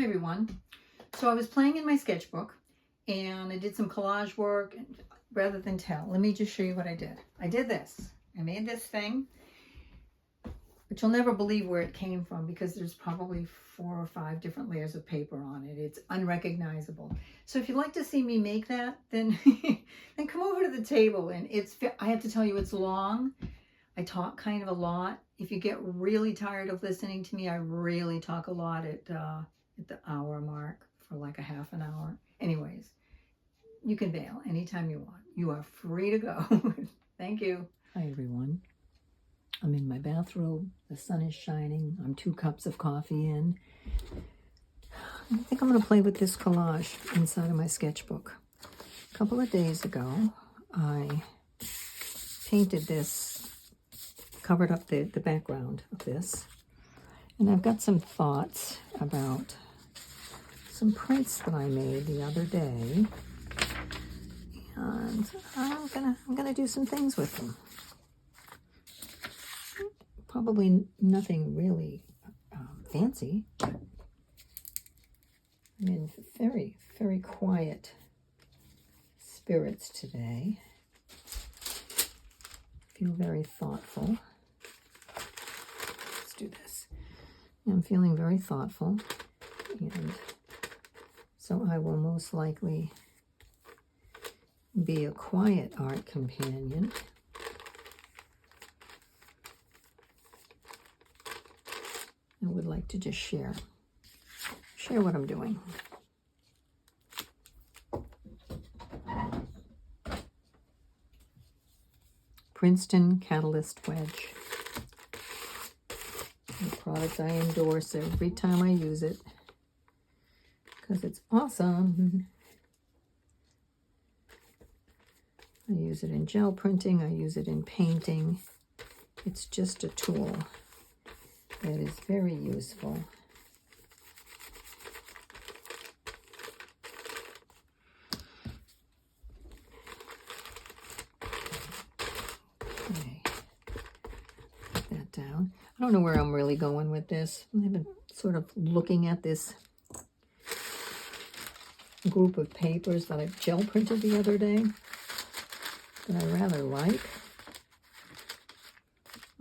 everyone. So I was playing in my sketchbook and I did some collage work. And rather than tell, let me just show you what I did. I did this. I made this thing, but you'll never believe where it came from because there's probably 4 or 5 different layers of paper on it. It's unrecognizable. So if you'd like to see me make that, then then come over to the table. And I have to tell you, it's long. I talk kind of a lot. If you get really tired of listening to me, I really talk a lot at the hour mark for like a half an hour. Anyways, you can bail anytime you want. You are free to go. Thank you. Hi, everyone. I'm in my bathrobe. The sun is shining. I'm 2 cups of coffee in. I think I'm going to play with this collage inside of my sketchbook. A couple of days ago, I painted this, covered up the background of this. And I've got some thoughts about some prints that I made the other day. And I'm gonna do some things with them. Probably nothing really fancy. I'm in very, very quiet spirits today. Feel very thoughtful. Let's do this. I'm feeling very thoughtful, and so I will most likely be a quiet art companion. I would like to just share what I'm doing. Princeton Catalyst Wedge. A product I endorse every time I use it because it's awesome. I use it in gel printing. I use it in painting. It's just a tool that is very useful. Okay, put that down. I don't know where I'm really going with this. I've been sort of looking at this group of papers that I gel printed the other day that I rather like.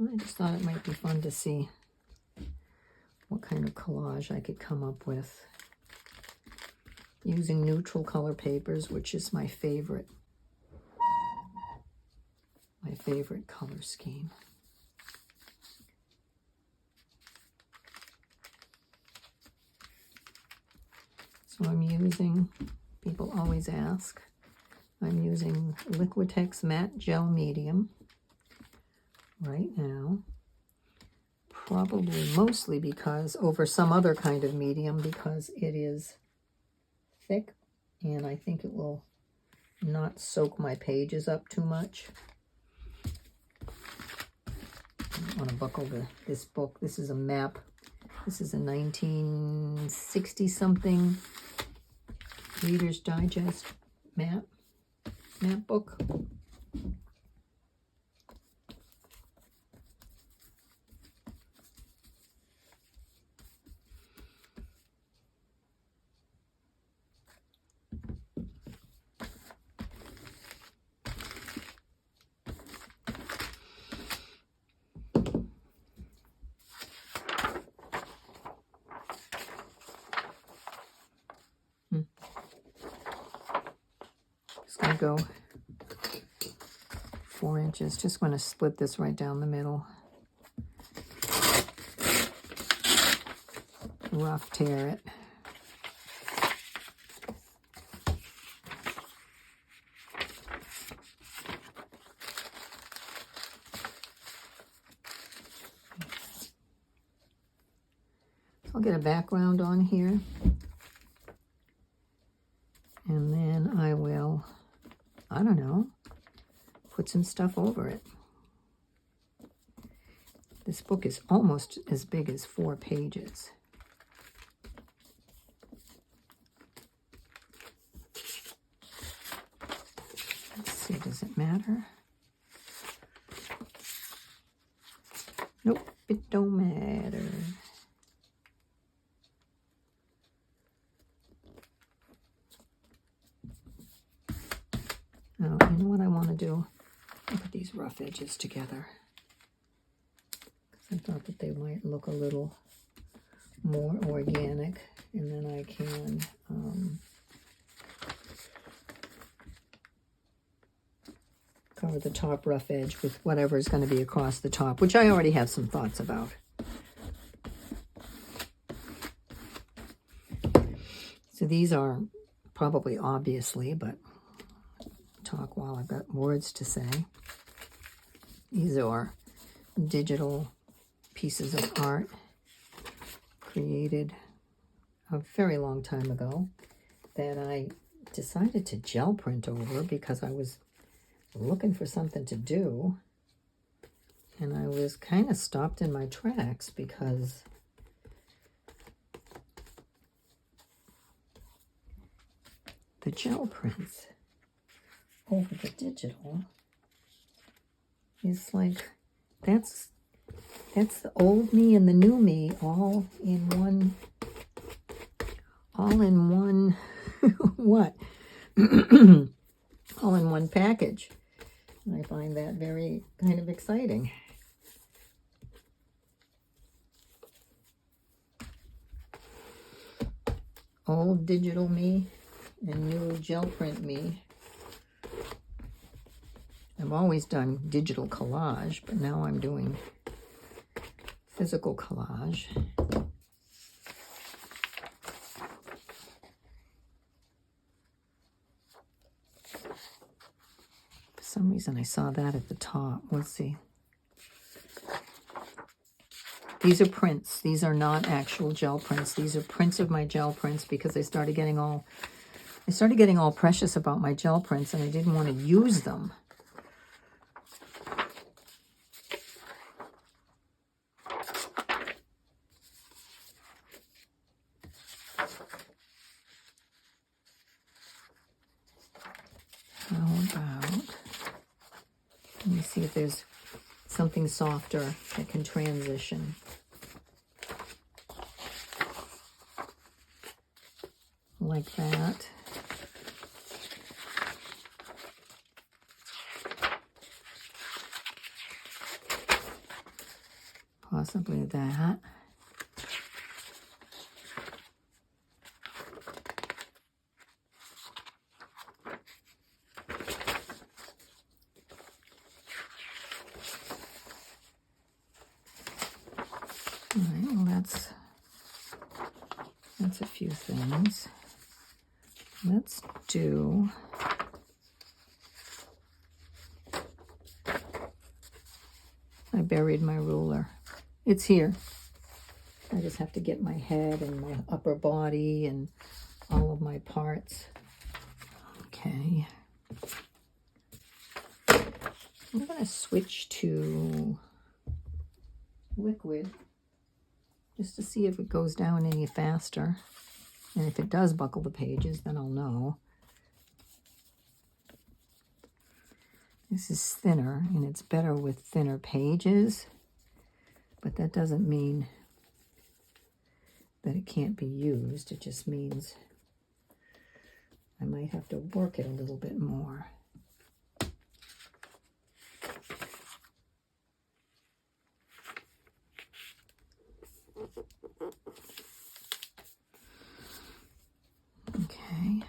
I just thought it might be fun to see what kind of collage I could come up with using neutral color papers, which is my favorite color scheme. So I'm using, people always ask, I'm using Liquitex Matte Gel Medium right now. Probably mostly because over some other kind of medium because it is thick and I think it will not soak my pages up too much. I don't want to buckle this book. This is a map. This is a 1960 something Reader's Digest map book. Just gonna go 4 inches. Just want to split this right down the middle. Rough tear it. I'll get a background on here. And then I will, I don't know, put some stuff over it. This book is almost as big as 4 pages. Let's see, does it matter? Nope, it don't matter. you know what I want to do? I'll put these rough edges together. I thought that they might look a little more organic, and then I can cover the top rough edge with whatever is going to be across the top, which I already have some thoughts about. So these are probably obviously, but talk while I've got words to say. These are digital pieces of art created a very long time ago that I decided to gel print over because I was looking for something to do, and I was kind of stopped in my tracks because the gel prints over the digital is like, that's the old me and the new me all in one what? All in one package. And I find that very kind of exciting. Old digital me and new gel print me. I've always done digital collage, but now I'm doing physical collage. For some reason I saw that at the top. Let's see. These are prints. These are not actual gel prints. These are prints of my gel prints because I started getting all precious about my gel prints, and I didn't want to use them. How about, let me see if there's something softer that can transition. Like that. Possibly that. All right, well, that's a few things. Let's do, I buried my ruler. It's here. I just have to get my head and my upper body and all of my parts. Okay. I'm going to switch to liquid just to see if it goes down any faster. And if it does buckle the pages, then I'll know. This is thinner, and it's better with thinner pages, but that doesn't mean that it can't be used. It just means I might have to work it a little bit more. Okay.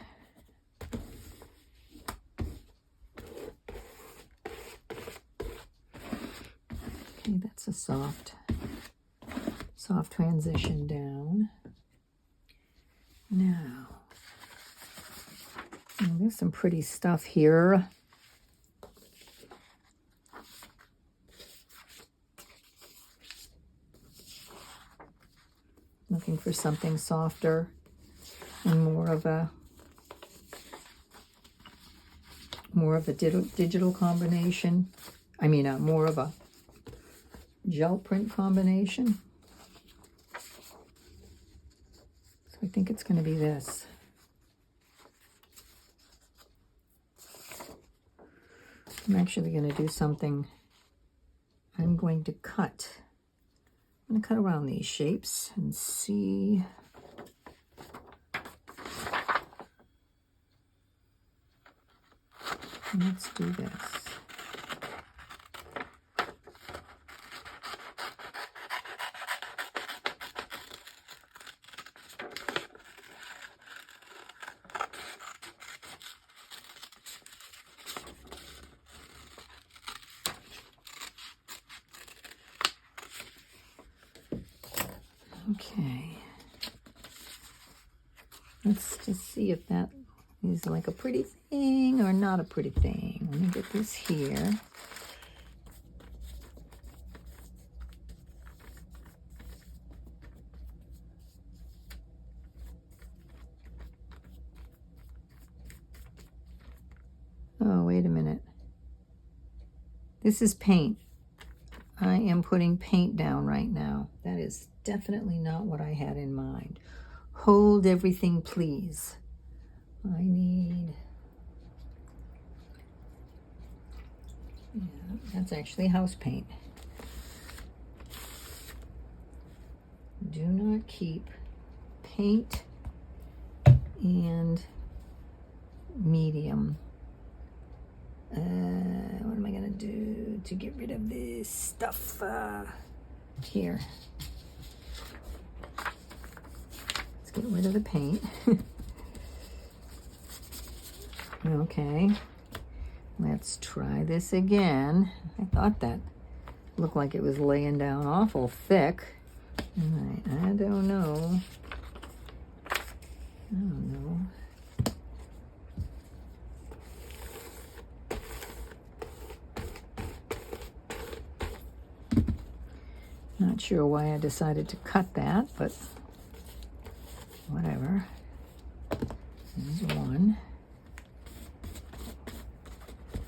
Okay, that's a soft transition down. Now, there's some pretty stuff here. Looking for something softer and more of a digital combination. I mean, more of a gel print combination. So I think it's going to be this. I'm actually going to do something. I'm going to cut. I'm going to cut around these shapes and see. Let's do this. Okay. Let's just see if that is like a pretty thing or not a pretty thing. Let me get this here. Oh, wait a minute. This is paint. I am putting paint down right now. That is definitely not what I had in mind. Hold everything, please. I need... Yeah, that's actually house paint. Do not keep paint and medium. What am I gonna do to get rid of this stuff here? Let's get rid of the paint. Okay, let's try this again. I thought that looked like it was laying down awful thick. All right, I don't know. Not sure why I decided to cut that, but whatever. There's one.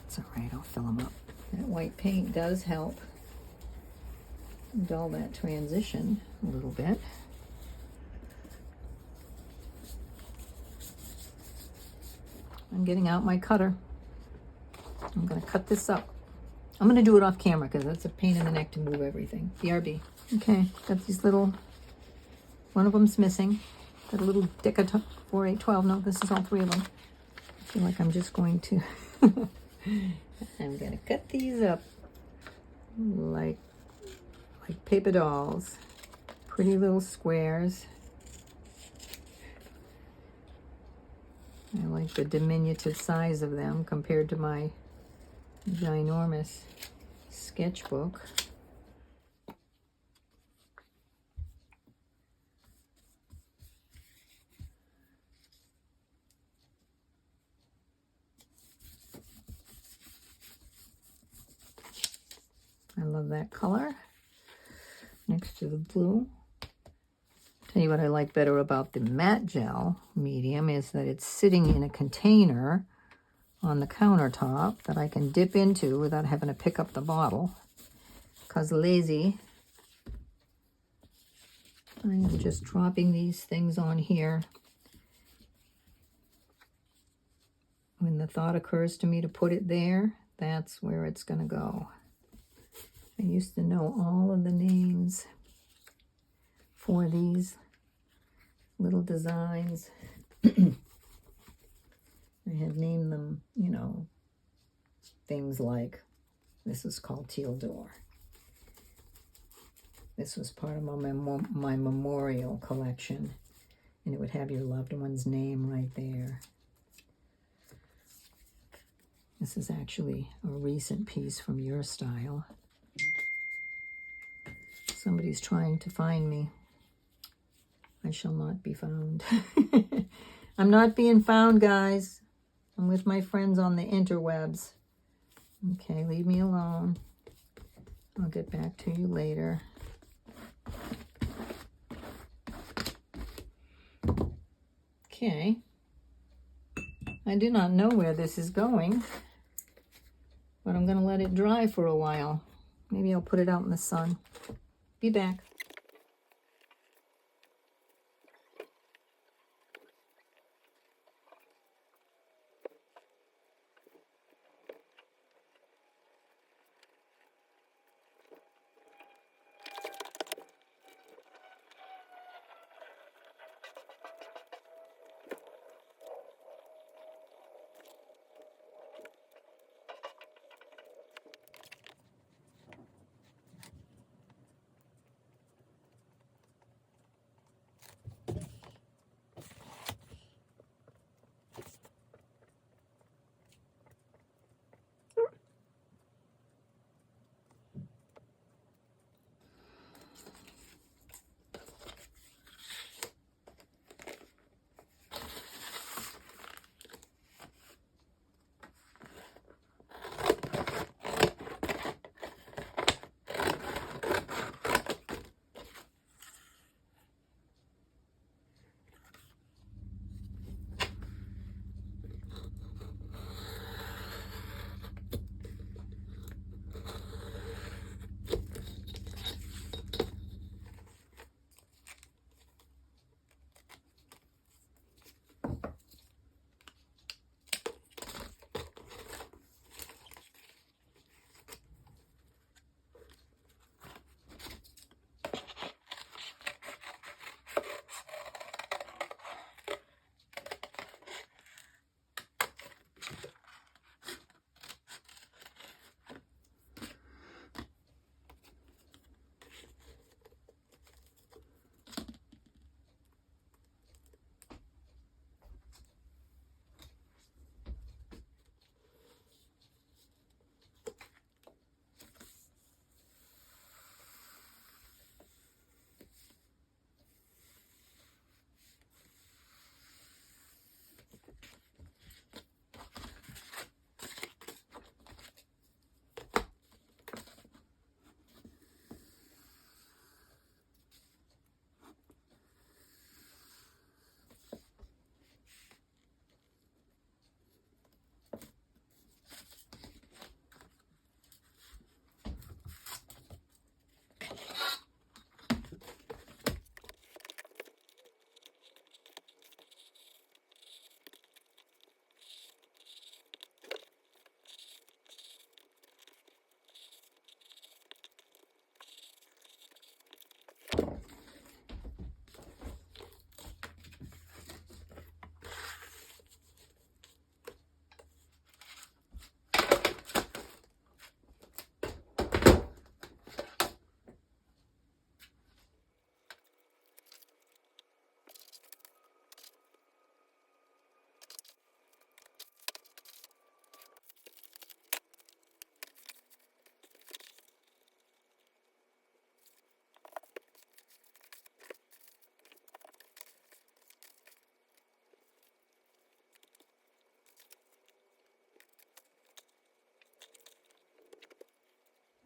It's all right, I'll fill them up. That white paint does help dull that transition a little bit. I'm getting out my cutter. I'm gonna cut this up. I'm gonna do it off camera because that's a pain in the neck to move everything. BRB. Okay, got these little, one of them's missing. Got a little Dick 4, 8, 12. No, this is all three of them. I feel like I'm just going to, I'm gonna cut these up like paper dolls. Pretty little squares. I like the diminutive size of them compared to my ginormous sketchbook. I love that color next to the blue. Tell you what I like better about the matte gel medium is that it's sitting in a container on the countertop that I can dip into without having to pick up the bottle. Because lazy, I am just dropping these things on here. When the thought occurs to me to put it there, that's where it's going to go. I used to know all of the names for these little designs. I had named them, you know, things like, this is called Teal Door. This was part of my memorial collection, and it would have your loved one's name right there. This is actually a recent piece from Your Style. Somebody's trying to find me. I shall not be found. I'm not being found, guys. I'm with my friends on the interwebs. Okay, leave me alone. I'll get back to you later. Okay. I do not know where this is going, but I'm going to let it dry for a while. Maybe I'll put it out in the sun. Be back.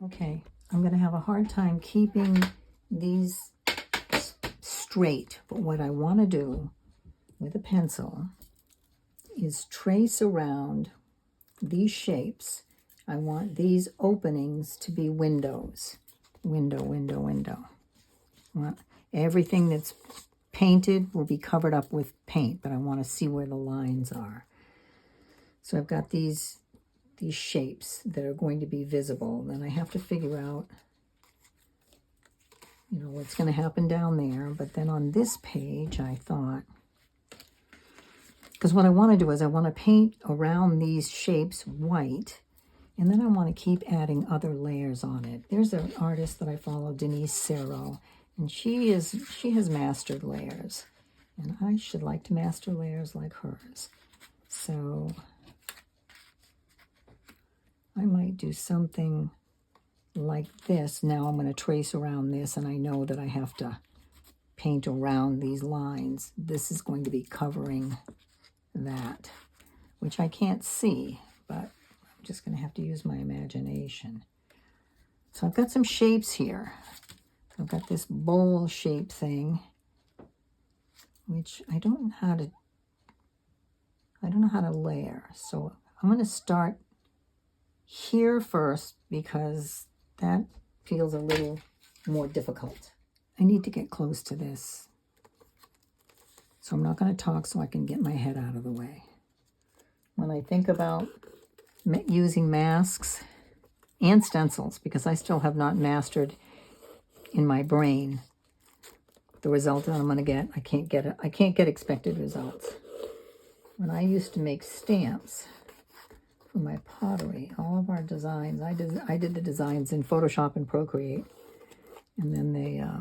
Okay, I'm going to have a hard time keeping these straight, but what I want to do with a pencil is trace around these shapes. I want these openings to be windows. Window, window, window. Well, everything that's painted will be covered up with paint, but I want to see where the lines are. So I've got these shapes that are going to be visible. Then I have to figure out, you know, what's going to happen down there. But then on this page, I thought, because what I want to do is I want to paint around these shapes white, and then I want to keep adding other layers on it. There's an artist that I follow, Denise Serro, and she has mastered layers, and I should like to master layers like hers. So I might do something like this. Now I'm going to trace around this, and I know that I have to paint around these lines. This is going to be covering that, which I can't see, but I'm just going to have to use my imagination. So I've got some shapes here. I've got this bowl shape thing, which I don't know how to layer. So I'm going to start here first because that feels a little more difficult. I need to get close to this. So I'm not going to talk so I can get my head out of the way. When I think about using masks and stencils, because I still have not mastered in my brain the result that I'm going to get, I can't get expected results. When I used to make stamps for my pottery, all of our designs, I did the designs in Photoshop and Procreate, and then they I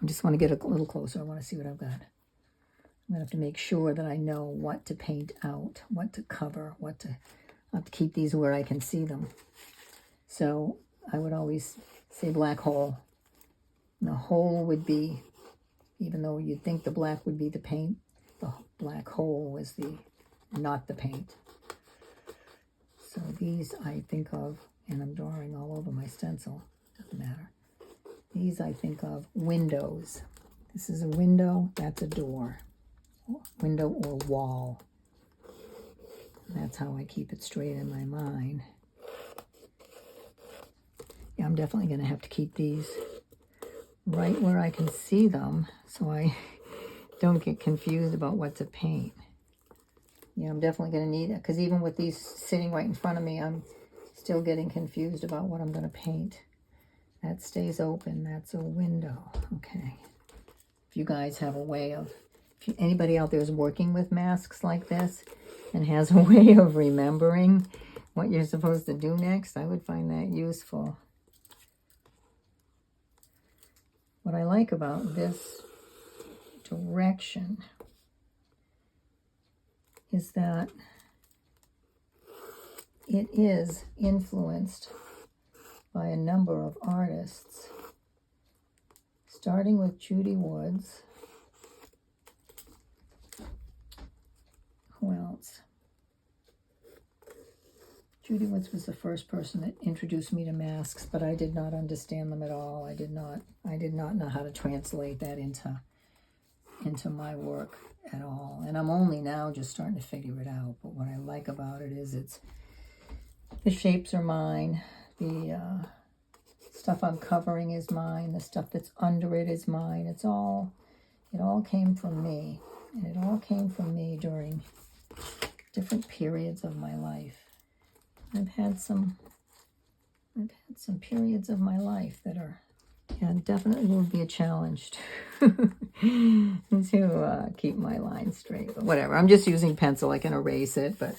just want to get a little closer. I want to see what I've got. I'm going to have to make sure that I know what to paint out, what to cover, I have to keep these where I can see them. So I would always say black hole. And the hole would be, even though you'd think the black would be the paint, the black hole was not the paint. So these I think of, and I'm drawing all over my stencil, doesn't matter. These I think of windows. This is a window, that's a door. Window or wall. That's how I keep it straight in my mind. Yeah, I'm definitely going to have to keep these right where I can see them so I don't get confused about what to paint. Yeah, I'm definitely going to need it, because even with these sitting right in front of me, I'm still getting confused about what I'm going to paint. That stays open. That's a window. Okay. If you guys have a way of, if anybody out there is working with masks like this and has a way of remembering what you're supposed to do next, I would find that useful. What I like about this direction is that it is influenced by a number of artists, starting with Judy Woods. Who else? Judy Woods was the first person that introduced me to masks, but I did not understand them at all. I did not know how to translate that into my work at all. And I'm only now just starting to figure it out. But what I like about it is the shapes are mine. The stuff I'm covering is mine. The stuff that's under it is mine. It all came from me. And it all came from me during different periods of my life. I've had some periods of my life that are, yeah, definitely will be a challenge to keep my lines straight. But whatever, I'm just using pencil. I can erase it, but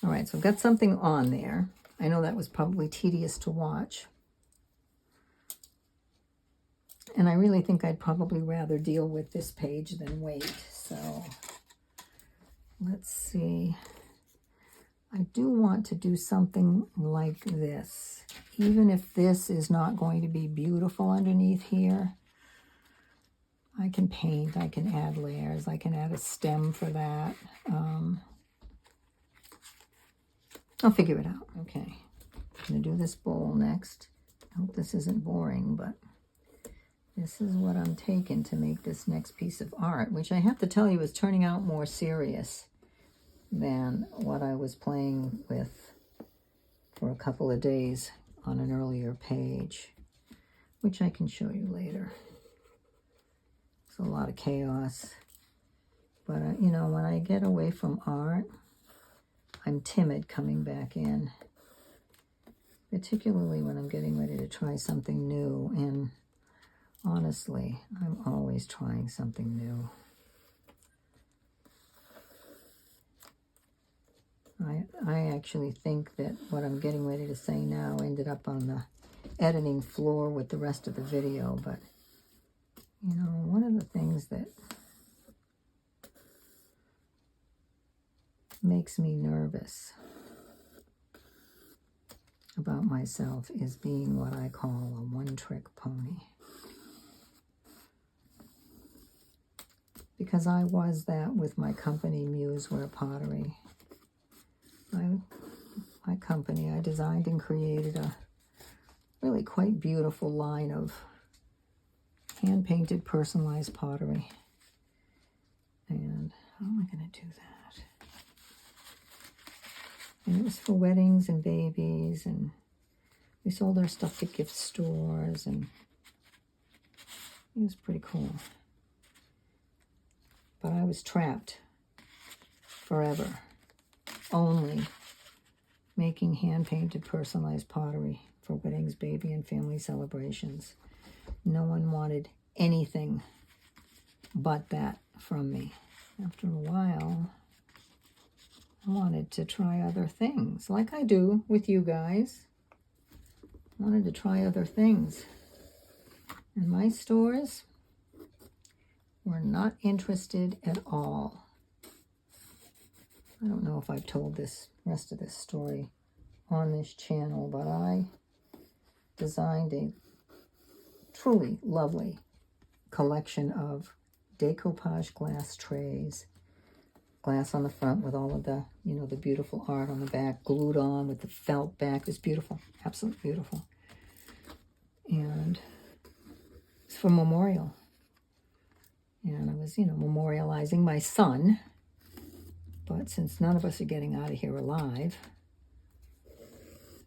all right, so I've got something on there. I know that was probably tedious to watch. And I really think I'd probably rather deal with this page than wait. So let's see. I do want to do something like this. Even if this is not going to be beautiful underneath here, I can paint, I can add layers, I can add a stem for that. I'll figure it out. Okay. I'm going to do this bowl next. I hope this isn't boring, but this is what I'm taking to make this next piece of art, which I have to tell you is turning out more serious than what I was playing with for a couple of days on an earlier page, which I can show you later. It's a lot of chaos. But, you know, when I get away from art, I'm timid coming back in, particularly when I'm getting ready to try something new. And honestly, I'm always trying something new. I actually think that what I'm getting ready to say now ended up on the editing floor with the rest of the video. But, you know, one of the things that makes me nervous about myself is being what I call a one-trick pony. Because I was that with my company, Museware Pottery. My company, I designed and created a really quite beautiful line of hand-painted, personalized pottery. And how am I going to do that? And it was for weddings and babies, and we sold our stuff at gift stores, and it was pretty cool. But I was trapped forever, only making hand-painted, personalized pottery for weddings, baby, and family celebrations. No one wanted anything but that from me. After a while, I wanted to try other things, like I do with you guys. I wanted to try other things. And my stores were not interested at all. I don't know if I've told this rest of this story on this channel, but I designed a truly lovely collection of decoupage glass trays. Glass on the front with all of the, you know, the beautiful art on the back, glued on with the felt back. It was beautiful, absolutely beautiful. And it's for memorial. And I was, you know, memorializing my son. But since none of us are getting out of here alive,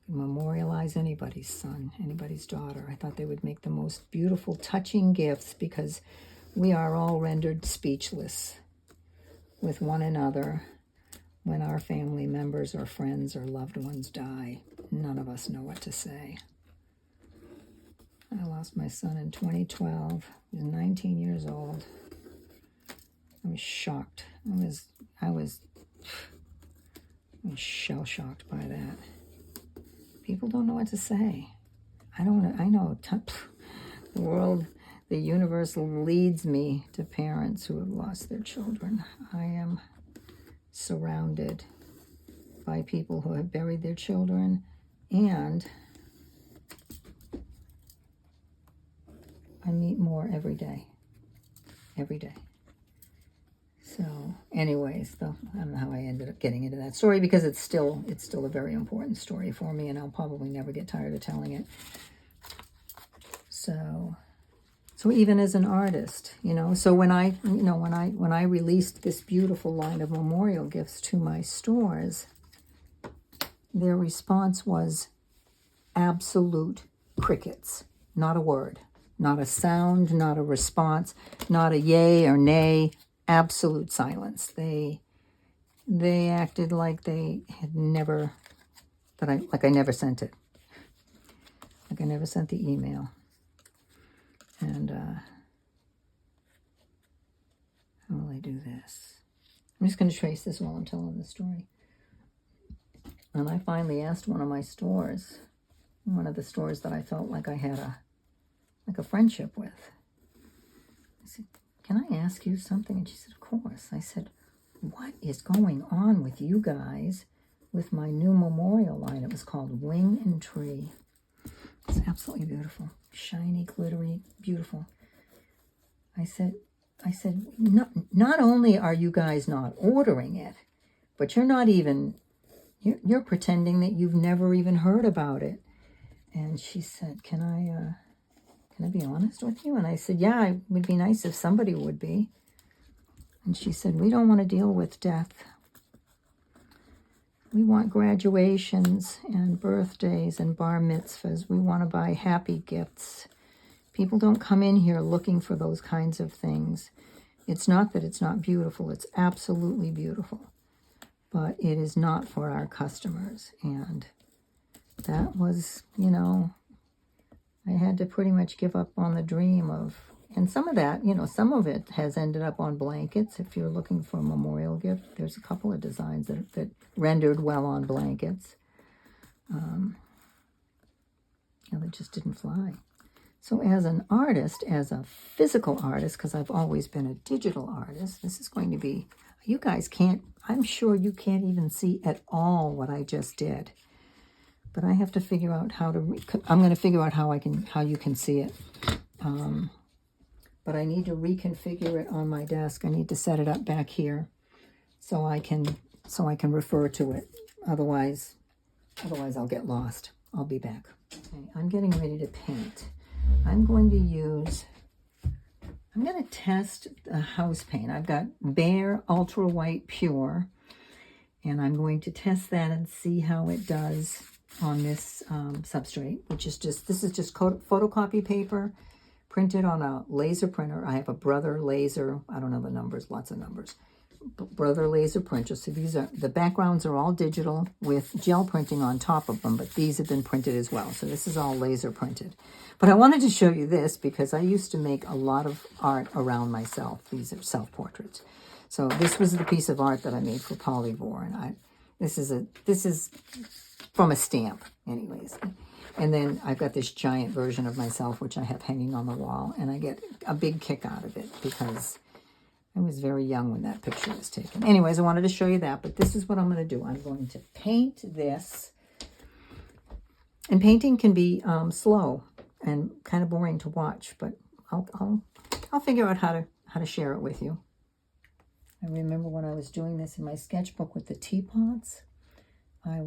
memorialize anybody's son, anybody's daughter. I thought they would make the most beautiful, touching gifts, because we are all rendered speechless with one another when our family members or friends or loved ones die. None of us know what to say. I lost my son in 2012. He was 19 years old. I was shocked. I was shell-shocked by that. People don't know what to say. I know the world, the universe leads me to parents who have lost their children. I am surrounded by people who have buried their children, and I meet more every day. Every day. So, anyways, I don't know how I ended up getting into that story, because it's still a very important story for me, and I'll probably never get tired of telling it. So even as an artist, you know, so when I released this beautiful line of memorial gifts to my stores, their response was absolute crickets. Not a word, not a sound, not a response, not a yay or nay. Absolute silence. They acted like they had never, I never sent it. Like I never sent the email. And how will I do this? I'm just going to trace this while I'm telling the story. And I finally asked one of my stores, one of the stores that I felt like I had a friendship with. I said, "Can I ask you something?" And she said, "Of course." I said, "What is going on with you guys with my new memorial line?" It was called Wing and Tree. It's absolutely beautiful. Shiny, glittery, beautiful. I said, not only are you guys not ordering it, but you're not even You're pretending that you've never even heard about it. And she said, can I be honest with you? And I said, yeah, it would be nice if somebody would be. And she said, we don't want to deal with death. We want graduations and birthdays and bar mitzvahs. We want to buy happy gifts. People don't come in here looking for those kinds of things. It's not that it's not beautiful. It's absolutely beautiful. But it is not for our customers. And that was, you know, I had to pretty much give up on the dream of, and some of that, you know, some of it has ended up on blankets. If you're looking for a memorial gift, there's a couple of designs that rendered well on blankets. Yeah, they just didn't fly. So as an artist, as a physical artist, because I've always been a digital artist, this is going to be, you guys can't, I'm sure you can't even see at all what I just did. But I have to figure out how to, I'm going to figure out how you can see it. But I need to reconfigure it on my desk. I need to set it up back here so I can refer to it. Otherwise I'll get lost. I'll be back. Okay, I'm getting ready to paint. I'm going to test a house paint. I've got Bare Ultra White Pure, and I'm going to test that and see how it does on this substrate, which is this is just photocopy paper printed on a laser printer. I have a Brother laser, I don't know the numbers, lots of numbers. Brother laser printer. So these are, the backgrounds are all digital with gel printing on top of them, but these have been printed as well. So this is all laser printed. But I wanted to show you this because I used to make a lot of art around myself. These are self-portraits. So this was the piece of art that I made for Polyvore, and this is from a stamp anyways. And then I've got this giant version of myself, which I have hanging on the wall, and I get a big kick out of it because I was very young when that picture was taken. Anyways, I wanted to show you that, but this is what I'm going to do. I'm going to paint this. And painting can be slow and kind of boring to watch, but I'll figure out how to share it with you. I remember when I was doing this in my sketchbook with the teapots, I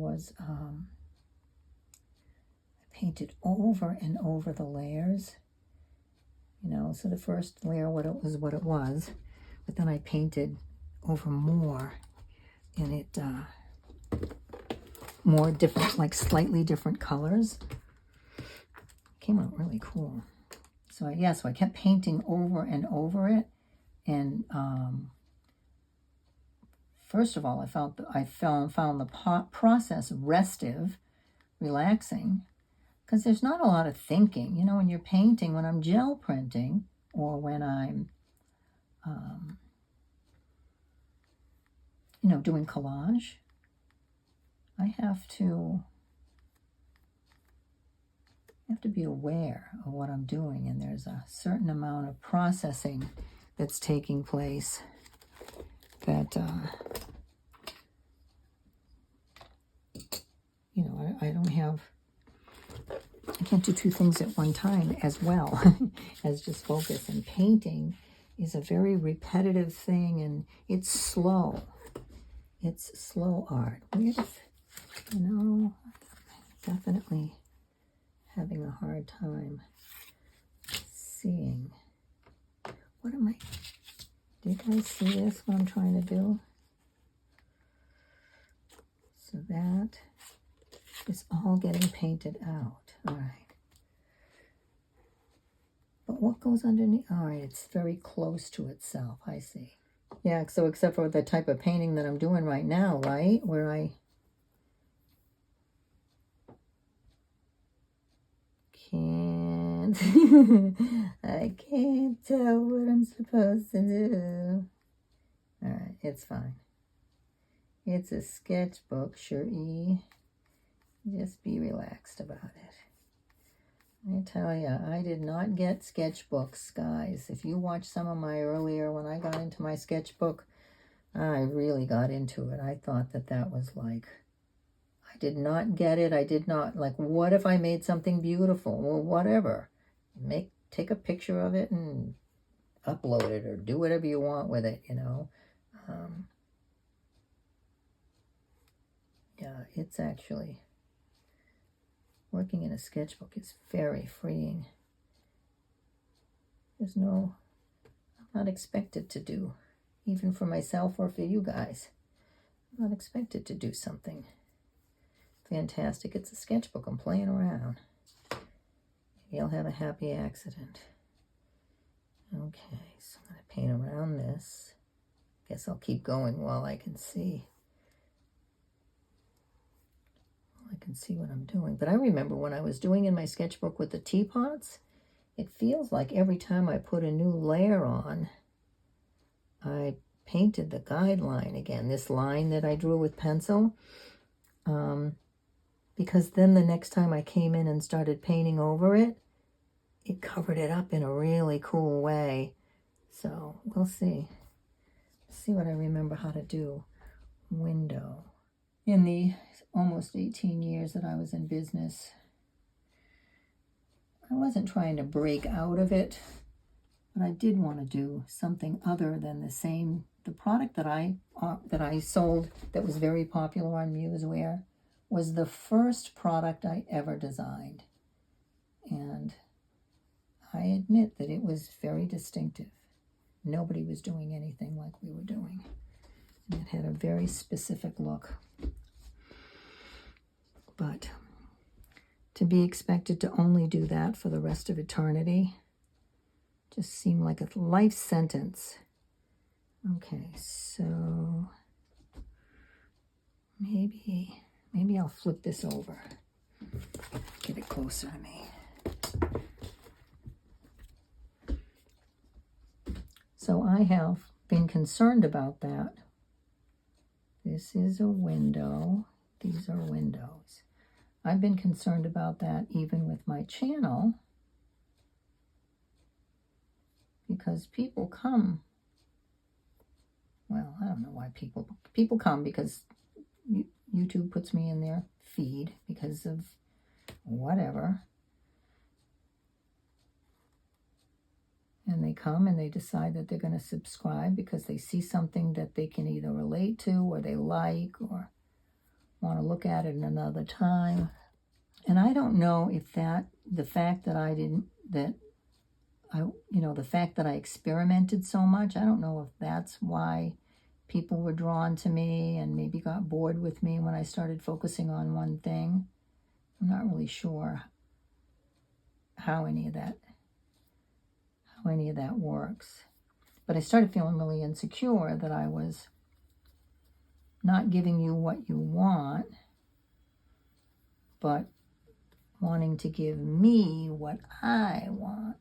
painted over and over the layers, you know, so the first layer, what it was, but then I painted over more, and it, more different, like slightly different colors. Came out really cool. So I kept painting over and over it, and first of all, I found the process restive, relaxing, because there's not a lot of thinking. You know, when you're painting, when I'm gel printing, or when I'm, you know, doing collage, I have to be aware of what I'm doing, and there's a certain amount of processing that's taking place that, you know, I can't do two things at one time as well as just focus. And painting is a very repetitive thing, and it's slow. It's slow art. You know, definitely having a hard time seeing. What am I? Do you guys see this, what I'm trying to do? So that is all getting painted out. All right. But what goes underneath? All right, it's very close to itself. I see. Yeah, so except for the type of painting that I'm doing right now, right? Where I can't, I can't tell what I'm supposed to do. All right, it's fine. It's a sketchbook, sure-y. Just be relaxed about it. I tell you, I did not get sketchbooks, guys. If you watch some of my earlier, when I got into my sketchbook, I really got into it. I thought that was like, I did not get it. I did not, like, what if I made something beautiful? Well, whatever. Take a picture of it and upload it, or do whatever you want with it, you know. Yeah, it's actually, working in a sketchbook is very freeing. There's no, I'm not expected to do, even for myself or for you guys, I'm not expected to do something fantastic. It's a sketchbook. I'm playing around. Maybe I'll have a happy accident. Okay, so I'm going to paint around this. Guess I'll keep going while I can see. I can see what I'm doing. But I remember when I was doing in my sketchbook with the teapots, it feels like every time I put a new layer on, I painted the guideline again, this line that I drew with pencil. Because then the next time I came in and started painting over it, it covered it up in a really cool way. So we'll see. See what I remember how to do. Window. In the almost 18 years that I was in business, I wasn't trying to break out of it, but I did want to do something other than the product that I sold that was very popular on Museware was the first product I ever designed. And I admit that it was very distinctive. Nobody was doing anything like we were doing. And it had a very specific look. But to be expected to only do that for the rest of eternity just seemed like a life sentence. Okay, so maybe I'll flip this over. Get it closer to me. So I have been concerned about that. This is a window. These are windows. I've been concerned about that even with my channel because people come. Well, I don't know why people come because YouTube puts me in their feed because of whatever. And they come and they decide that they're going to subscribe because they see something that they can either relate to or they like or want to look at it another time. And I don't know if the fact that I experimented so much, I don't know if that's why people were drawn to me and maybe got bored with me when I started focusing on one thing. I'm not really sure how any of that works. But I started feeling really insecure that I was not giving you what you want, but wanting to give me what I want.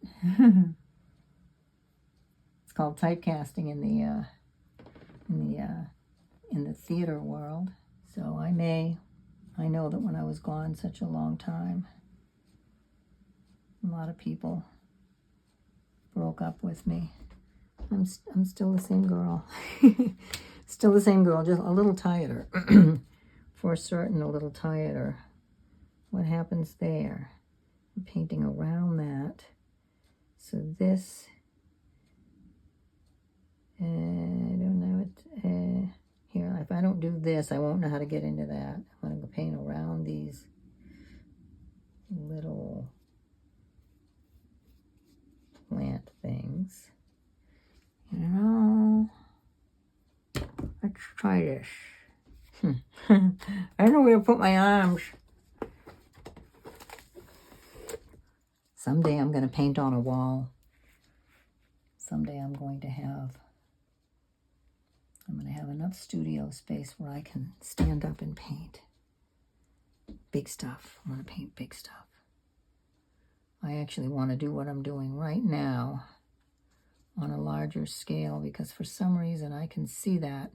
It's called typecasting in the theater world. So I know that when I was gone such a long time, a lot of people broke up with me. I'm still the same girl. Still the same girl, just a little tighter. For certain, a little tighter. What happens there? I'm painting around that. So this, I don't know it. Here, if I don't do this, I won't know how to get into that. I'm going to paint around these little plant things. You know, let's try this. I don't know where to put my arms. Someday I'm going to paint on a wall. Someday I'm going to have enough studio space where I can stand up and paint. Big stuff. I want to paint big stuff. I actually want to do what I'm doing right now on a larger scale because for some reason I can see that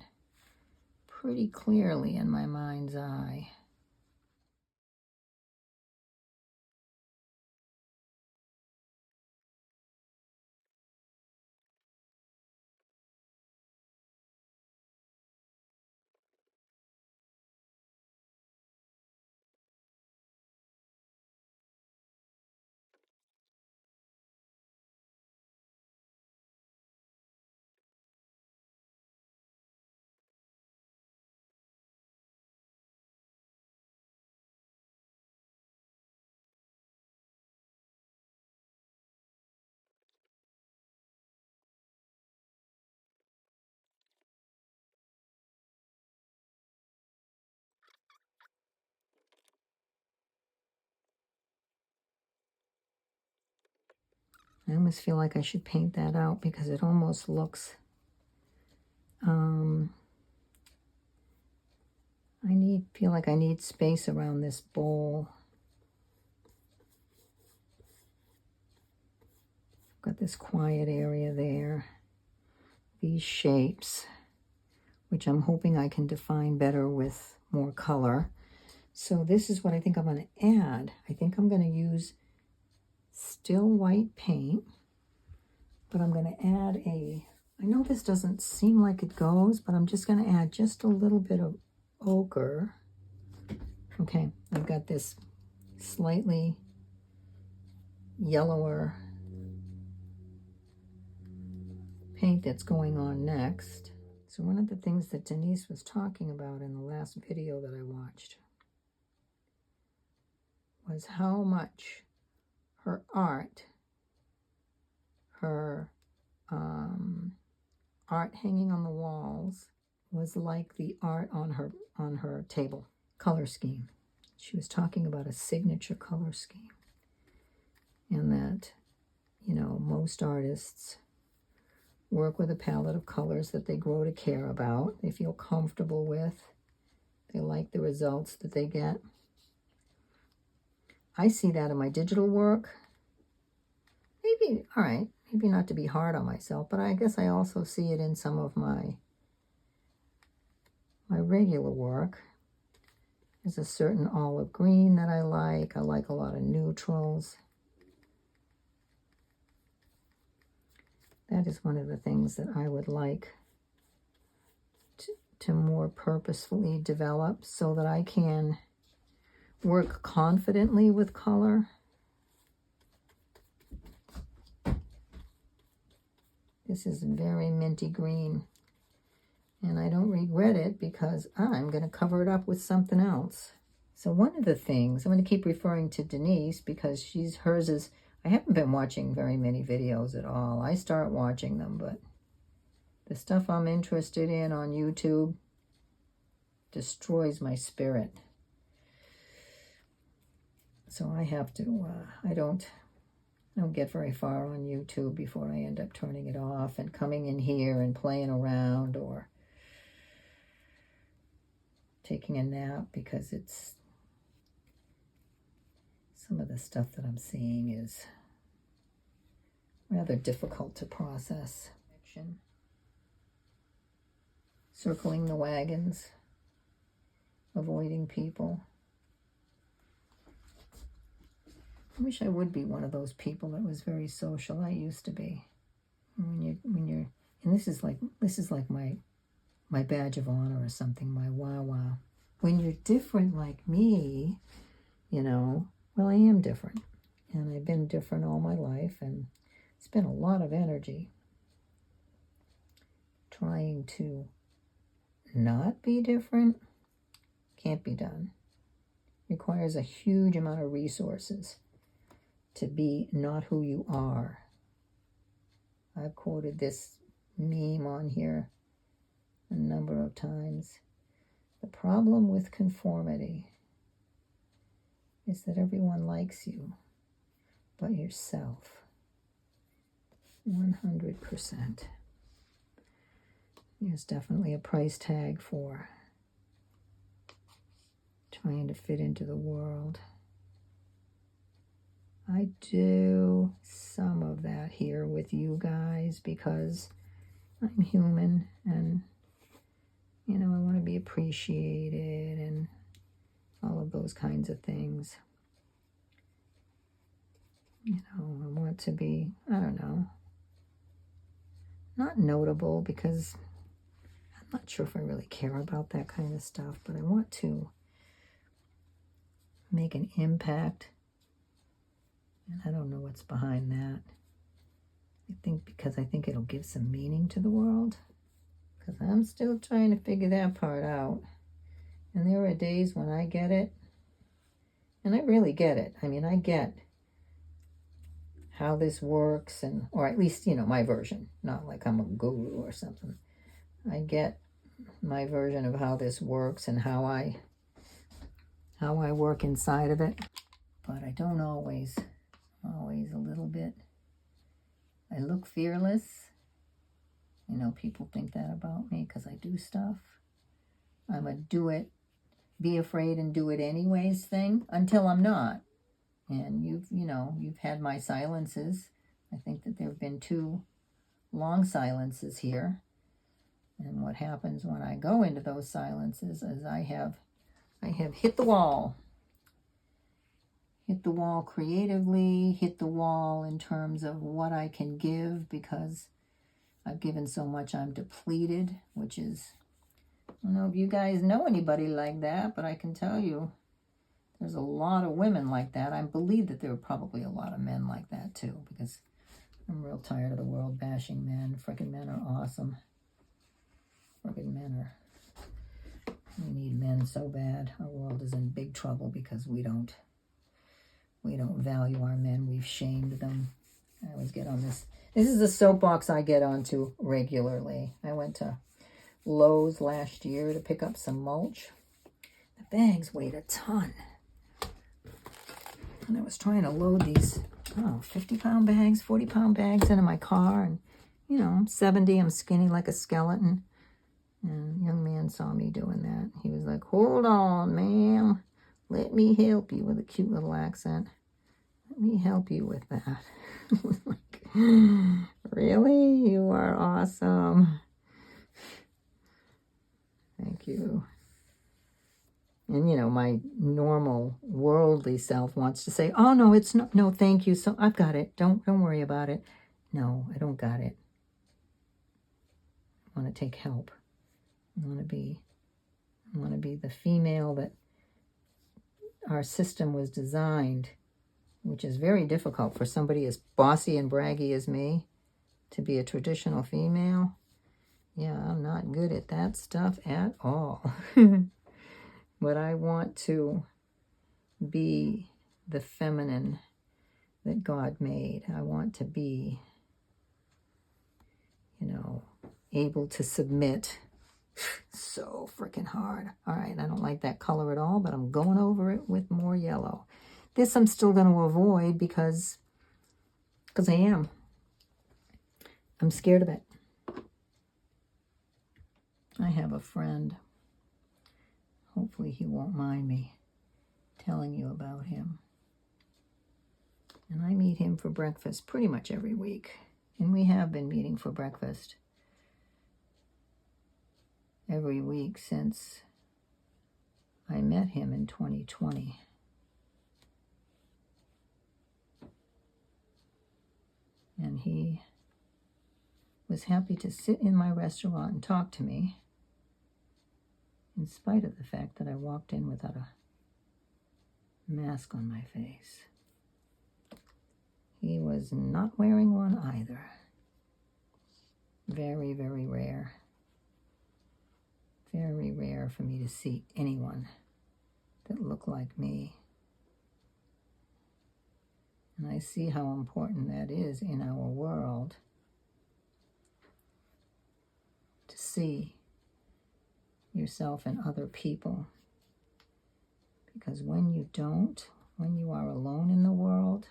pretty clearly in my mind's eye. I almost feel like I should paint that out because it almost looks, feel like I need space around this bowl. Got this quiet area there. These shapes, which I'm hoping I can define better with more color. So this is what I think I'm going to add. I think I'm going to use still white paint, but I'm going to add I know this doesn't seem like it goes, but I'm just going to add just a little bit of ochre. Okay, I've got this slightly yellower paint that's going on next. So one of the things that Denise was talking about in the last video that I watched was how much her art, art hanging on the walls was like the art on her table color scheme. She was talking about a signature color scheme, and that, you know, most artists work with a palette of colors that they grow to care about, they feel comfortable with, they like the results that they get. I see that in my digital work. Maybe, all right, maybe not to be hard on myself, but I guess I also see it in some of my regular work. There's a certain olive green that I like. I like a lot of neutrals. That is one of the things that I would like to more purposefully develop so that I can work confidently with color. This is very minty green, and I don't regret it because I'm going to cover it up with something else. So one of the things, I'm going to keep referring to Denise because hers is, I haven't been watching very many videos at all. I start watching them, but the stuff I'm interested in on YouTube destroys my spirit. So I have to, I don't get very far on YouTube before I end up turning it off and coming in here and playing around or taking a nap, because it's, some of the stuff that I'm seeing is rather difficult to process. Circling the wagons, avoiding people. I wish I would be one of those people that was very social. I used to be. When you're, and this is like my badge of honor or something, my wow. When you're different like me, you know, well, I am different, and I've been different all my life, and it's been a lot of energy trying to not be different. Can't be done. Requires a huge amount of resources to be not who you are. I've quoted this meme on here a number of times. The problem with conformity is that everyone likes you but yourself. 100%. There's definitely a price tag for trying to fit into the world. I do some of that here with you guys because I'm human, and, you know, I want to be appreciated and all of those kinds of things. You know, I want to be, I don't know, not notable, because I'm not sure if I really care about that kind of stuff, but I want to make an impact. And I don't know what's behind that. I think it'll give some meaning to the world. Because I'm still trying to figure that part out. And there are days when I get it. And I really get it. I mean, I get how this works, and, or at least, you know, my version. Not like I'm a guru or something. I get my version of how this works and how I work inside of it. But I don't always a little bit I look fearless. You know, people think that about me because I do stuff. I'm a do it, be afraid and do it anyways thing until I'm not. And you've had my silences. I think that there have been 2 long silences here. And what happens when I go into those silences is I have hit the wall. Hit the wall creatively, hit the wall in terms of what I can give, because I've given so much I'm depleted, which is, I don't know if you guys know anybody like that, but I can tell you there's a lot of women like that. I believe that there are probably a lot of men like that too, because I'm real tired of the world bashing men. Frickin' men are awesome. Frickin' men are, we need men so bad. Our world is in big trouble because we don't value our men. We've shamed them. I always get on this. This is a soapbox I get onto regularly. I went to Lowe's last year to pick up some mulch. The bags weighed a ton. And I was trying to load these, 50-pound bags, 40-pound bags into my car. And, I'm 70, I'm skinny like a skeleton. And a young man saw me doing that. He was like, "Hold on, ma'am. Let me help you," with a cute little accent. "Let me help you with that." I was like, "Really? You are awesome. Thank you." And, my normal worldly self wants to say, "Oh, no, it's not. No, thank you. So I've got it. Don't worry about it." No, I don't got it. I want to take help. I want to be the female that our system was designed, which is very difficult for somebody as bossy and braggy as me to be a traditional female. Yeah, I'm not good at that stuff at all. But I want to be the feminine that God made. I want to be, able to submit. So freaking hard. All right, I don't like that color at all, but I'm going over it with more yellow. This I'm still going to avoid because I am. I'm scared of it. I have a friend. Hopefully he won't mind me telling you about him. And I meet him for breakfast pretty much every week. And we have been meeting for breakfast every week since I met him in 2020. And he was happy to sit in my restaurant and talk to me, in spite of the fact that I walked in without a mask on my face. He was not wearing one either. Very, very rare. Very rare for me to see anyone that looked like me. And I see how important that is in our world, to see yourself and other people. Because when you don't, when you are alone in the world,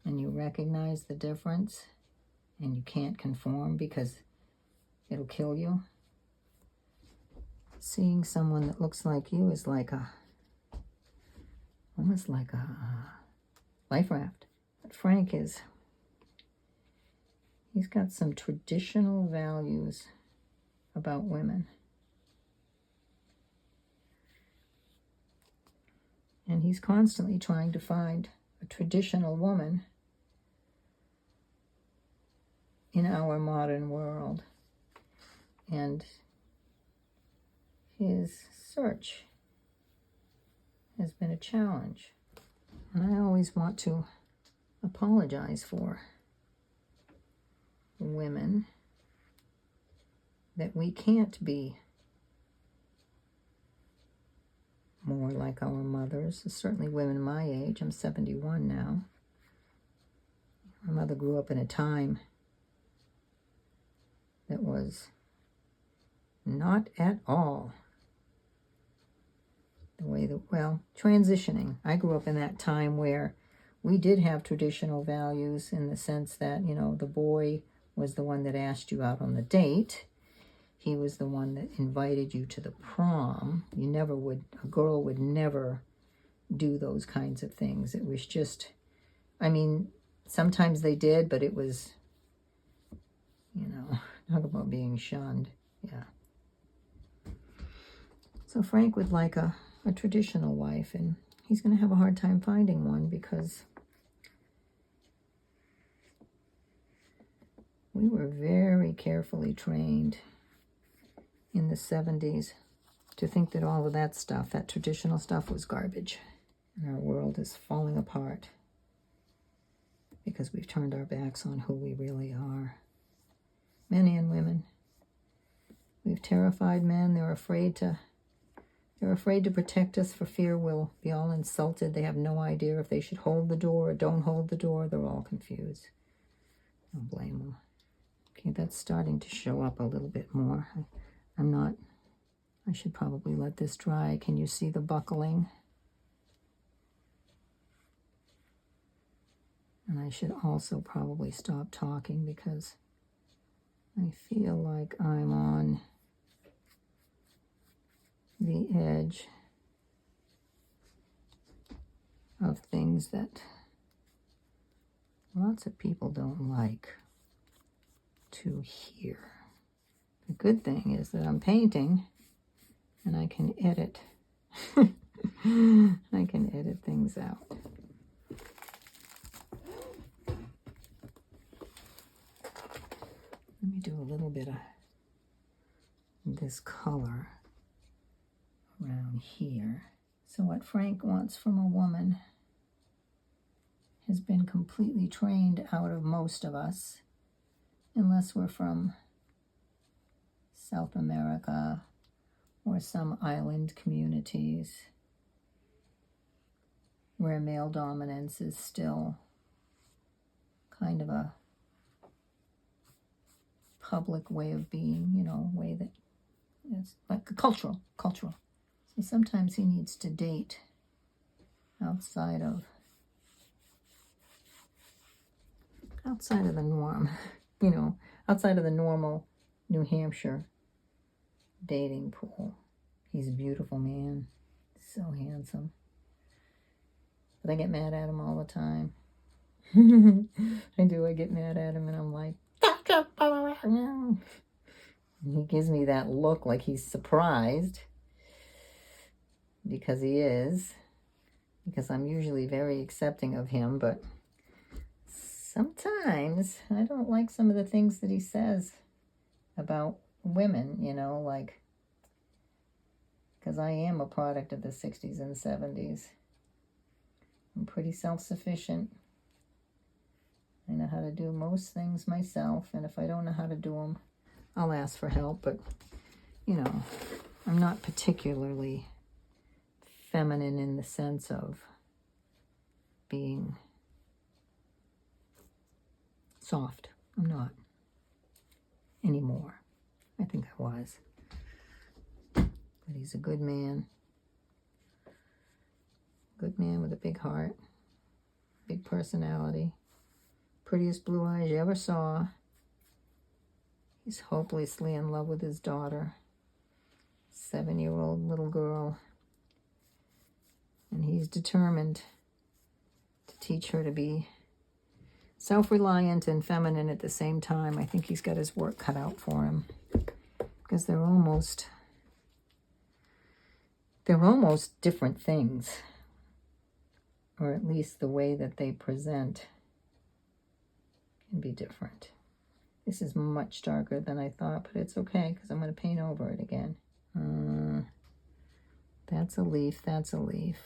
and you recognize the difference, and you can't conform because it'll kill you, seeing someone that looks like you is like almost like a life raft. But Frank he's got some traditional values about women. And he's constantly trying to find a traditional woman in our modern world. And his search has been a challenge. And I always want to apologize for women that we can't be more like our mothers. Certainly women my age. I'm 71 now. My mother grew up in a time that was not at all the way that, transitioning. I grew up in that time where we did have traditional values in the sense that, you know, the boy was the one that asked you out on the date. He was the one that invited you to the prom. You never would, a girl would never do those kinds of things. It was just, I mean, sometimes they did, but it was, you know, talk about being shunned. Yeah. So Frank would like a traditional wife, and he's going to have a hard time finding one because we were very carefully trained in the 70s to think that all of that stuff, that traditional stuff, was garbage. And our world is falling apart because we've turned our backs on who we really are. Men and women. We've terrified men. They're afraid to protect us for fear we'll be all insulted. They have no idea if they should hold the door or don't hold the door. They're all confused. Don't blame them. Okay, that's starting to show up a little bit more. I should probably let this dry. Can you see the buckling? And I should also probably stop talking because I feel like I'm on the edge of things that lots of people don't like to hear. The good thing is that I'm painting and I can edit. I can edit things out. Let me do a little bit of this color around here. So what Frank wants from a woman has been completely trained out of most of us, unless we're from South America or some island communities where male dominance is still kind of a public way of being, you know, way that is like cultural. So sometimes he needs to date outside of the norm, you know, outside of the normal New Hampshire dating pool. He's a beautiful man, so handsome. But I get mad at him all the time. I get mad at him and I'm like, and he gives me that look like he's surprised, because he is, because I'm usually very accepting of him, but sometimes I don't like some of the things that he says about women, you know, like, because I am a product of the 60s and 70s. I'm pretty self-sufficient. I know how to do most things myself, and if I don't know how to do them, I'll ask for help, but, you know, I'm not particularly feminine in the sense of being soft. I'm not anymore. I think I was. But he's a good man. Good man with a big heart, big personality, prettiest blue eyes you ever saw. He's hopelessly in love with his daughter, 7-year-old little girl. And he's determined to teach her to be self-reliant and feminine at the same time. I think he's got his work cut out for him, because they're almost different things, or at least the way that they present can be different. This is much darker than I thought, but it's okay because I'm going to paint over it again. That's a leaf. That's a leaf.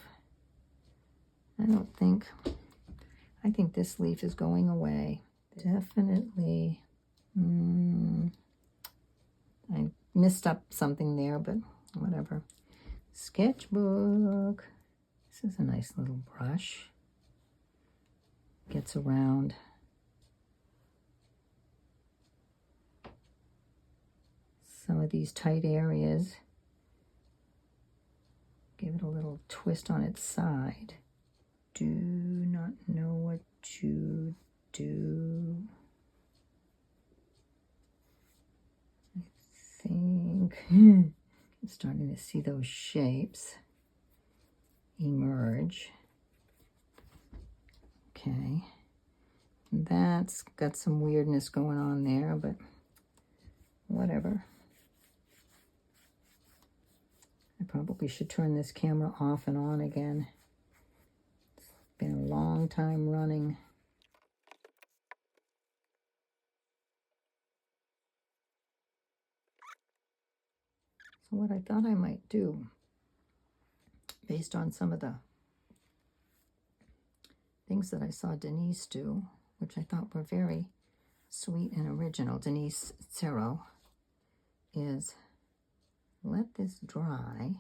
I think this leaf is going away. Definitely. I messed up something there, but whatever. Sketchbook. This is a nice little brush. Gets around some of these tight areas. Give it a little twist on its side. Do not know to do, I think, I'm starting to see those shapes emerge. Okay, that's got some weirdness going on there, but whatever. I probably should turn this camera off and on again. It's been a long time running. So what I thought I might do, based on some of the things that I saw Denise do, which I thought were very sweet and original, Denise Cero, is let this dry.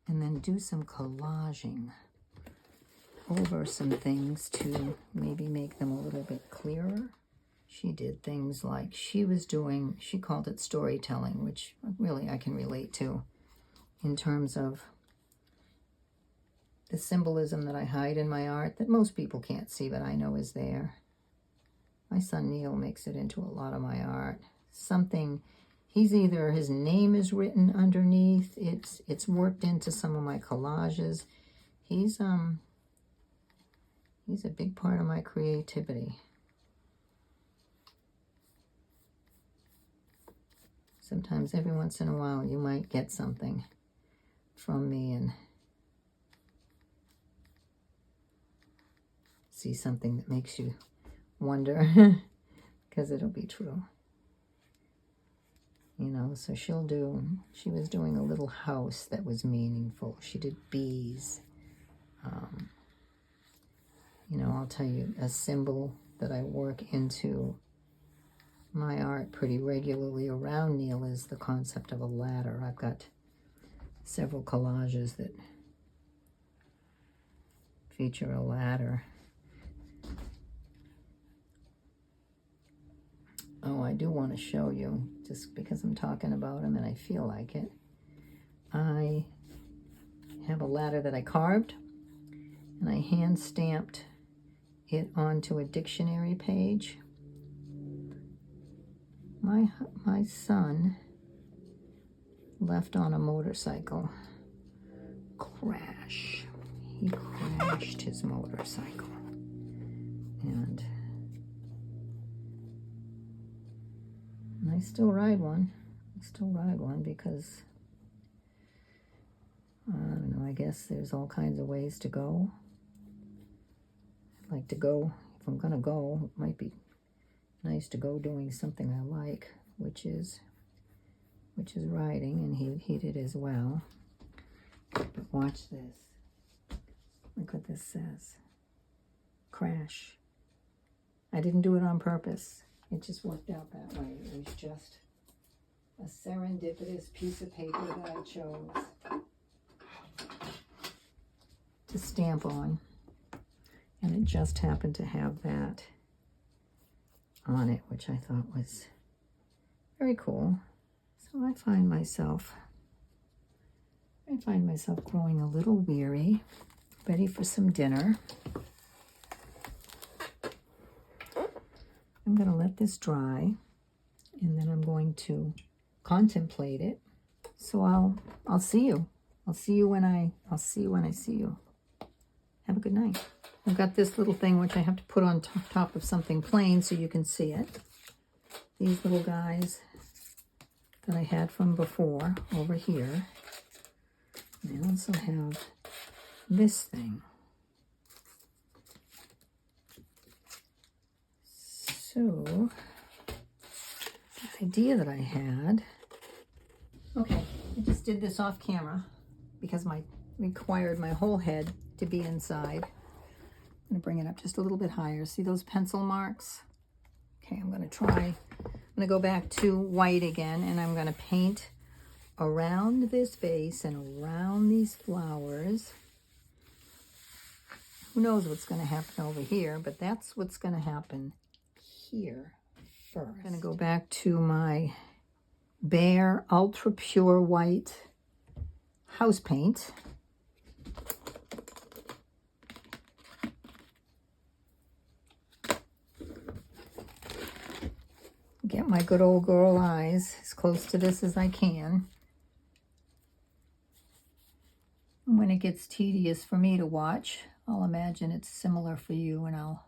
And then do some collaging over some things to maybe make them a little bit clearer. She did things like she called it storytelling, which really I can relate to in terms of the symbolism that I hide in my art that most people can't see, but I know is there. My son Neil makes it into a lot of my art. Something, his name is written underneath, it's worked into some of my collages. He's a big part of my creativity. Sometimes every once in a while you might get something from me and see something that makes you wonder, because it'll be true. You know, so she was doing a little house that was meaningful. She did bees. You know, I'll tell you, a symbol that I work into my art pretty regularly around Neil is the concept of a ladder. I've got several collages that feature a ladder. Oh, I do want to show you, just because I'm talking about him and I feel like it. I have a ladder that I carved, and I hand stamped it onto a dictionary page. My son left on a motorcycle crash. He crashed his motorcycle, and I still ride one. Because, I don't know, I guess there's all kinds of ways to go. I'd like to go, if I'm going to go, it might be nice to go doing something I like, which is riding, and he did as well. But watch this. Look what this says. Crash. I didn't do it on purpose. It just worked out that way. It was just a serendipitous piece of paper that I chose to stamp on. And it just happened to have that on it, which I thought was very cool. So I find myself growing a little weary, ready for some dinner. I'm going to let this dry, and then I'm going to contemplate it. So I'll see you. I'll see you when I see you. Have a good night. I've got this little thing which I have to put on top of something plain so you can see it. These little guys that I had from before over here. I also have this thing. So, the idea that I had, okay, I just did this off camera because required my whole head to be inside. I'm going to bring it up just a little bit higher. See those pencil marks? Okay, I'm going to go back to white again, and I'm going to paint around this vase and around these flowers. Who knows what's going to happen over here, but that's what's going to happen here first. I'm going to go back to my bare, ultra pure white house paint. Get my good old girl eyes as close to this as I can. And when it gets tedious for me to watch, I'll imagine it's similar for you, and I'll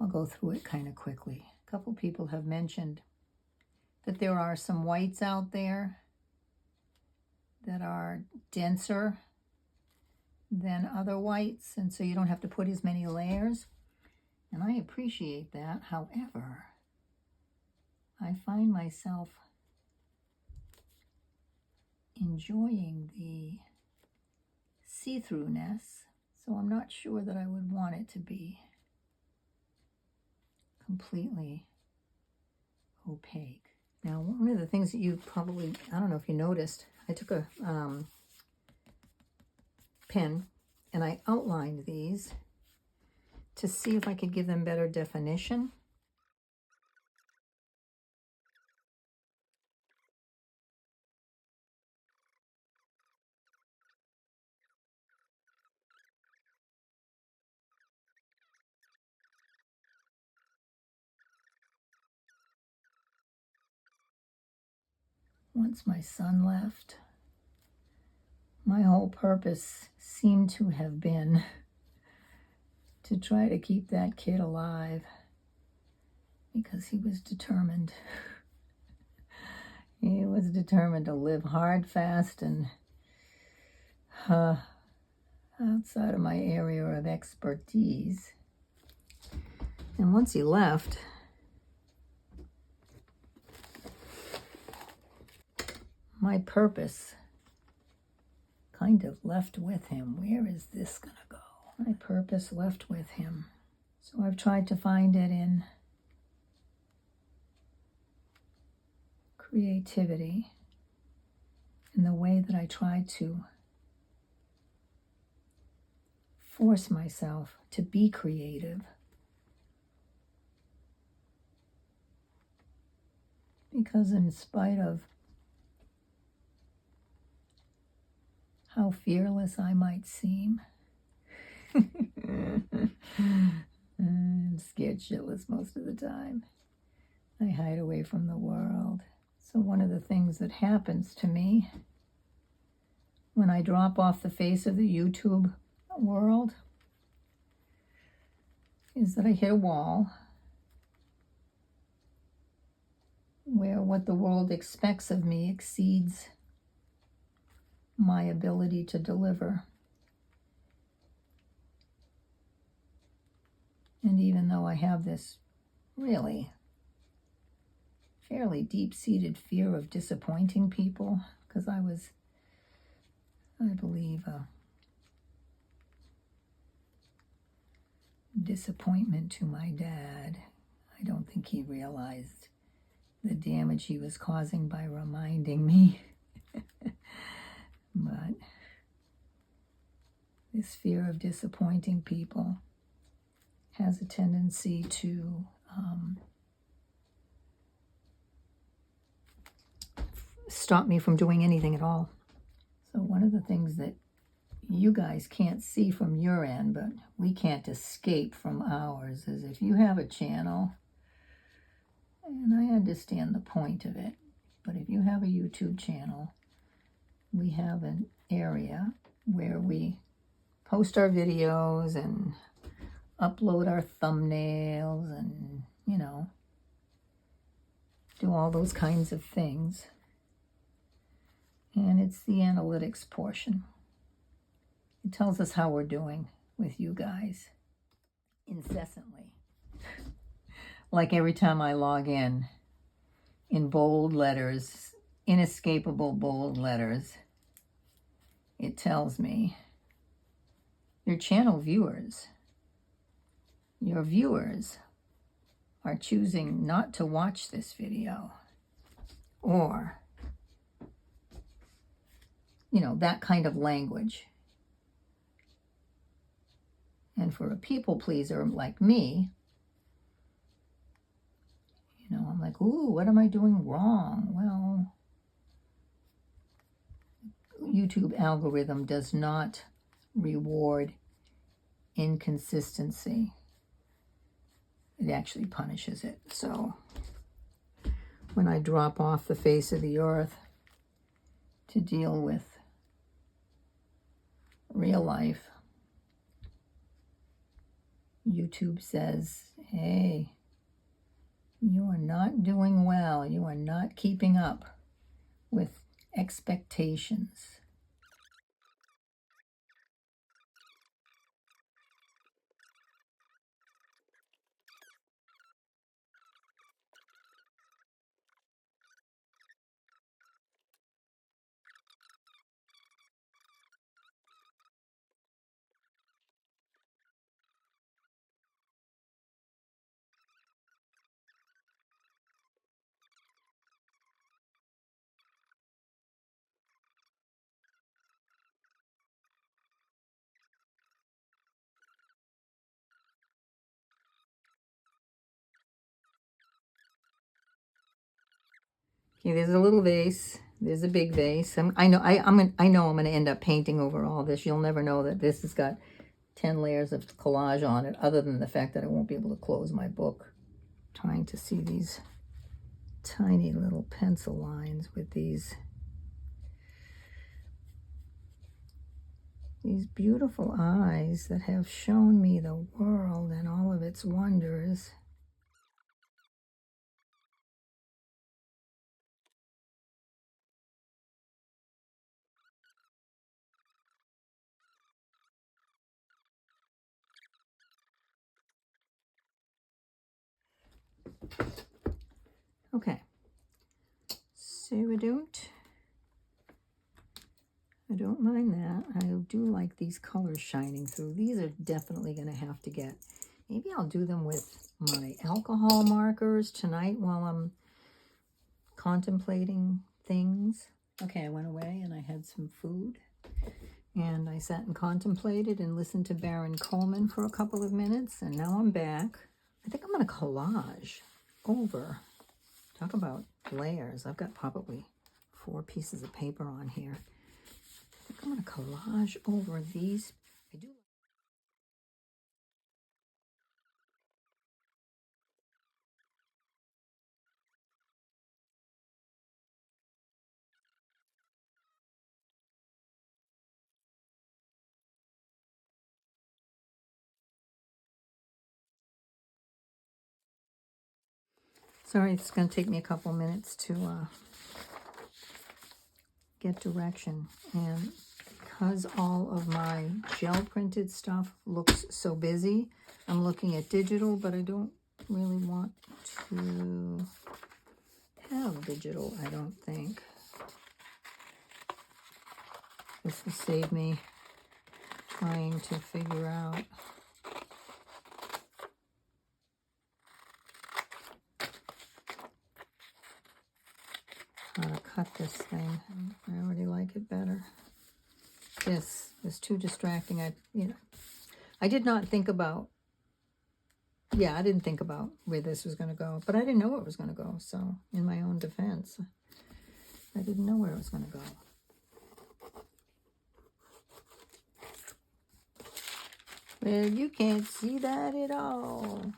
go through it kind of quickly. A couple people have mentioned that there are some whites out there that are denser than other whites, and so you don't have to put as many layers. And I appreciate that. However, I find myself enjoying the see-throughness, so I'm not sure that I would want it to be completely opaque. Now, one of the things that you probably, I don't know if you noticed, I took a pen and I outlined these to see if I could give them better definition. Once my son left, my whole purpose seemed to have been to try to keep that kid alive, because he was determined. He was determined to live hard, fast, and outside of my area of expertise. And once he left, my purpose kind of left with him. Where is this gonna go? My purpose left with him. So I've tried to find it in creativity, in the way that I try to force myself to be creative. Because in spite of how fearless I might seem, I'm scared shitless most of the time. I hide away from the world. So one of the things that happens to me when I drop off the face of the YouTube world is that I hit a wall where what the world expects of me exceeds my ability to deliver. And even though I have this really fairly deep-seated fear of disappointing people, because I was, I believe, a disappointment to my dad. I don't think he realized the damage he was causing by reminding me. But this fear of disappointing people has a tendency to stop me from doing anything at all. So one of the things that you guys can't see from your end, but we can't escape from ours, is if you have a channel, and I understand the point of it, but if you have a YouTube channel, we have an area where we post our videos and upload our thumbnails and, you know, do all those kinds of things. And it's the analytics portion. It tells us how we're doing with you guys incessantly. Like every time I log in bold letters, inescapable bold letters, it tells me your channel viewers, your viewers are choosing not to watch this video, or, you know, that kind of language. And for a people pleaser like me, you know, I'm like, ooh, what am I doing wrong? Well, YouTube algorithm does not reward inconsistency. It actually punishes it. So when I drop off the face of the earth to deal with real life, YouTube says, hey, you are not doing well. You are not keeping up with expectations. Okay, there's a little vase. There's a big vase. I know I'm going to end up painting over all this. You'll never know that this has got 10 layers of collage on it, other than the fact that I won't be able to close my book. Trying to see these tiny little pencil lines with these beautiful eyes that have shown me the world and all of its wonders. Okay, so I don't mind that. I do like these colors shining through. These are definitely going to have to get, maybe I'll do them with my alcohol markers tonight while I'm contemplating things. Okay, I went away and I had some food and I sat and contemplated and listened to Baron Coleman for a couple of minutes, and now I'm back. I think I'm going to collage over. Talk about layers. I've got probably 4 pieces of paper on here. I think I'm going to collage over these. I do. Sorry, it's going to take me a couple minutes to get direction. And because all of my gel printed stuff looks so busy, I'm looking at digital, but I don't really want to have digital, I don't think. This will save me trying to figure out how to cut this thing. I already like it better. This was too distracting. I did not think about, I didn't think about where this was going to go, but I didn't know where it was going to go. So in my own defense, I didn't know where it was going to go. Well, you can't see that at all.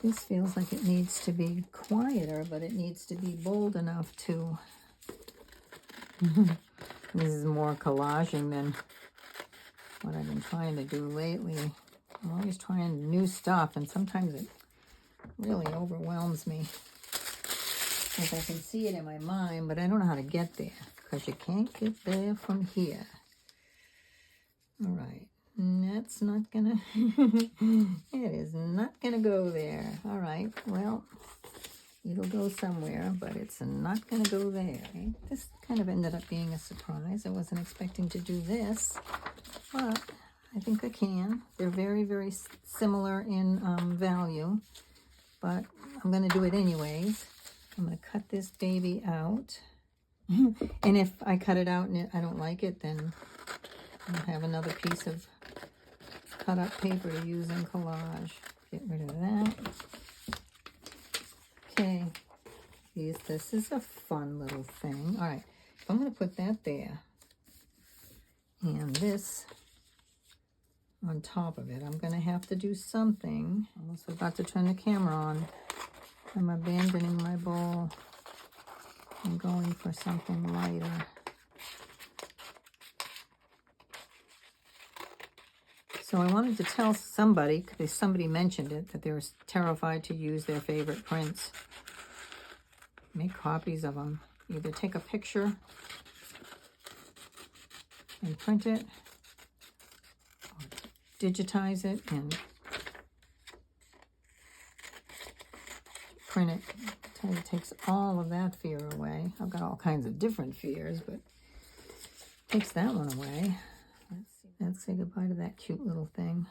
This feels like it needs to be quieter, but it needs to be bold enough to... This is more collaging than what I've been trying to do lately. I'm always trying new stuff, and sometimes it really overwhelms me. Like I can see it in my mind, but I don't know how to get there, because you can't get there from here. All right. That's not gonna, it is not gonna go there. All right, well, it'll go somewhere, but it's not gonna go there. This kind of ended up being a surprise. I wasn't expecting to do this, but I think I can. They're very, very similar in value, but I'm gonna do it anyways. I'm gonna cut this baby out. And if I cut it out and I don't like it, then I'll have another piece of cut up paper to use in collage. Get rid of that. Okay. This is a fun little thing. All right. I'm going to put that there. and this on top of it. I'm going to have to do something. Almost forgot to turn the camera on. I'm abandoning my bowl. I'm going for something lighter. So I wanted to tell somebody, because somebody mentioned it, that they were terrified to use their favorite prints. Make copies of them. Either take a picture and print it, or digitize it and print it. It takes all of that fear away. I've got all kinds of different fears, but takes that one away. Let's say goodbye to that cute little thing.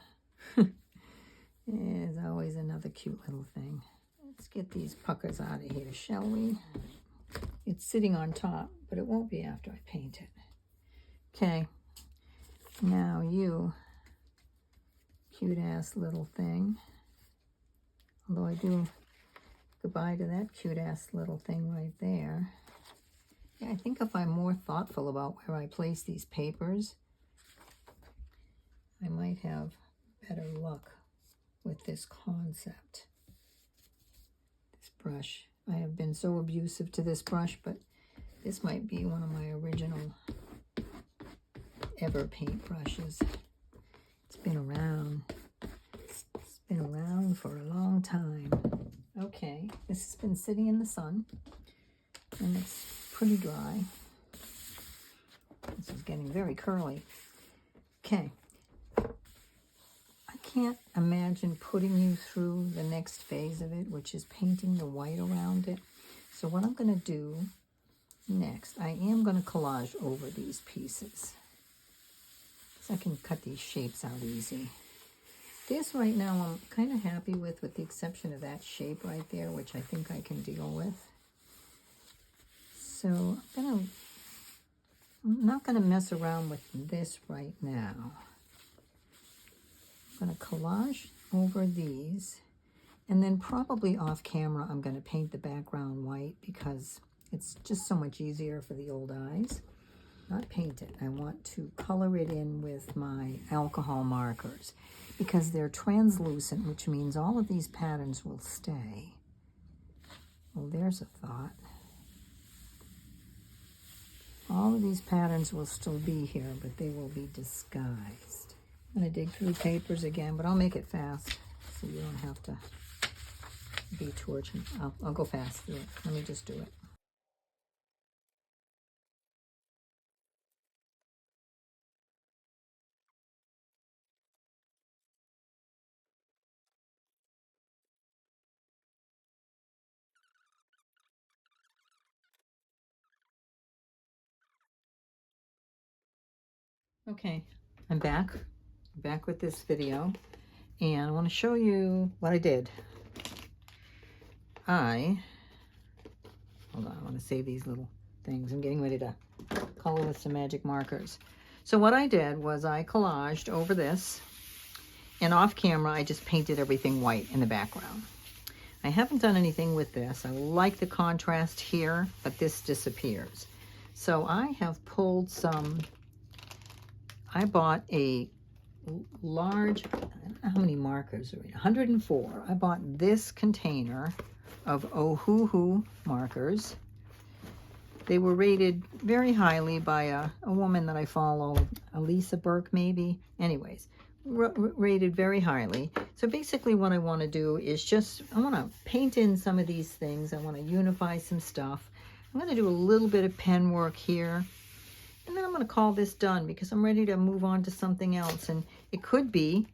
There's always another cute little thing. Let's get these puckers out of here, shall we? It's sitting on top, but it won't be after I paint it. Okay, now you cute ass little thing. Although I do goodbye to that cute ass little thing right there. Yeah, I think if I'm more thoughtful about where I place these papers, I might have better luck with this concept. This brush. I have been so abusive to this brush, but this might be one of my original ever paint brushes. It's been around. It's been around for a long time. Okay, this has been sitting in the sun, and it's pretty dry. This is getting very curly. Okay. I can't imagine putting you through the next phase of it, which is painting the white around it. So what I'm going to do next, I am going to collage over these pieces. So I can cut these shapes out easy. This right now I'm kind of happy with the exception of that shape right there, which I think I can deal with. So I'm not going to mess around with this right now. I'm going to collage over these, and then probably off camera I'm going to paint the background white because it's just so much easier for the old eyes. Not paint it. I want to color it in with my alcohol markers because they're translucent, which means all of these patterns will stay. Well, there's a thought. All of these patterns will still be here, but they will be disguised. I'm going to dig through papers again, but I'll make it fast so you don't have to be torching. I'll go fast through it. Let me just do it. Okay, I'm back with this video, and I want to show you what I did. Hold on, I want to save these little things. I'm getting ready to color with some magic markers. So what I did was I collaged over this, and off camera I just painted everything white in the background. I haven't done anything with this. I like the contrast here, but this disappears. So I have pulled some, I bought a large, I don't know how many markers are in, 104. I bought this container of Ohuhu markers. They were rated very highly by a woman that I follow, Elisa Burke maybe. Anyways, rated very highly. So basically what I want to do is just, I want to paint in some of these things. I want to unify some stuff. I'm going to do a little bit of pen work here. And then I'm going to call this done because I'm ready to move on to something else. And it could be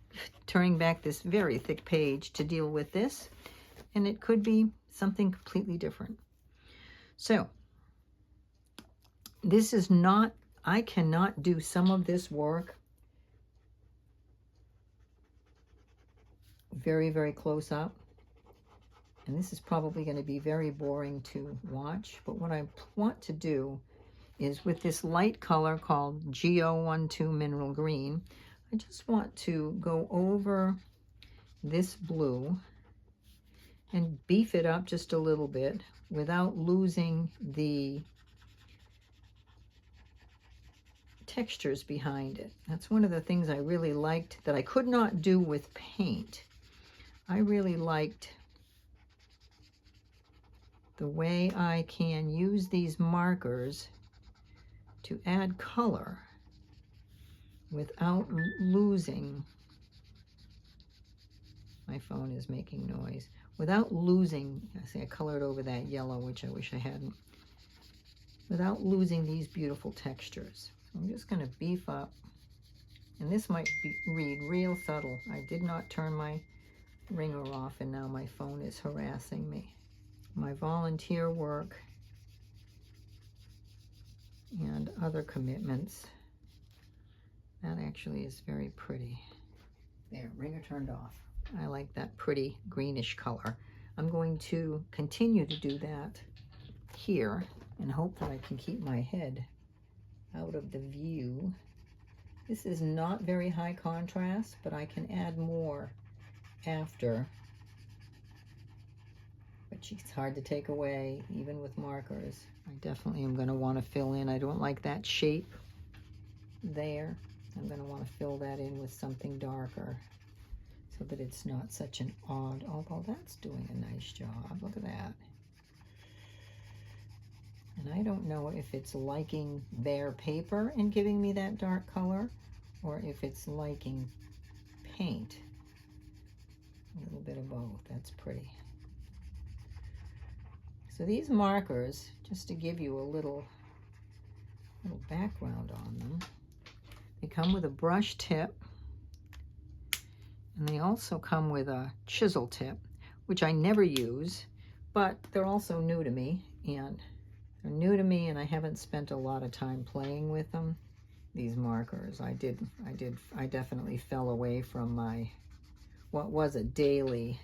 turning back this very thick page to deal with this. And it could be something completely different. So this is not, I cannot do some of this work very, very close up. And this is probably going to be very boring to watch. But what I want to do is with this light color called Go12 Mineral Green, I just want to go over this blue and beef it up just a little bit without losing the textures behind it. That's one of the things I really liked that I could not do with paint. I really liked the way I can use these markers to add color without losing, my phone is making noise, without losing, I colored over that yellow, which I wish I hadn't, without losing these beautiful textures. So I'm just going to beef up, and this might read real subtle. I did not turn my ringer off, and now my phone is harassing me. My volunteer work and other commitments. That actually is very pretty. There, ringer turned off. I like that pretty greenish color. I'm going to continue to do that here and hope that I can keep my head out of the view. This is not very high contrast, but I can add more after. But it's hard to take away, even with markers. I definitely am going to want to fill in. I don't like that shape there. I'm going to want to fill that in with something darker so that it's not such an odd, although that's doing a nice job. Look at that. And I don't know if it's liking their paper and giving me that dark color, or if it's liking paint. A little bit of both. That's pretty. So these markers, just to give you a little background on them, they come with a brush tip, and they also come with a chisel tip, which I never use, but they're also new to me, and I haven't spent a lot of time playing with them. These markers, I definitely fell away from my, what was a daily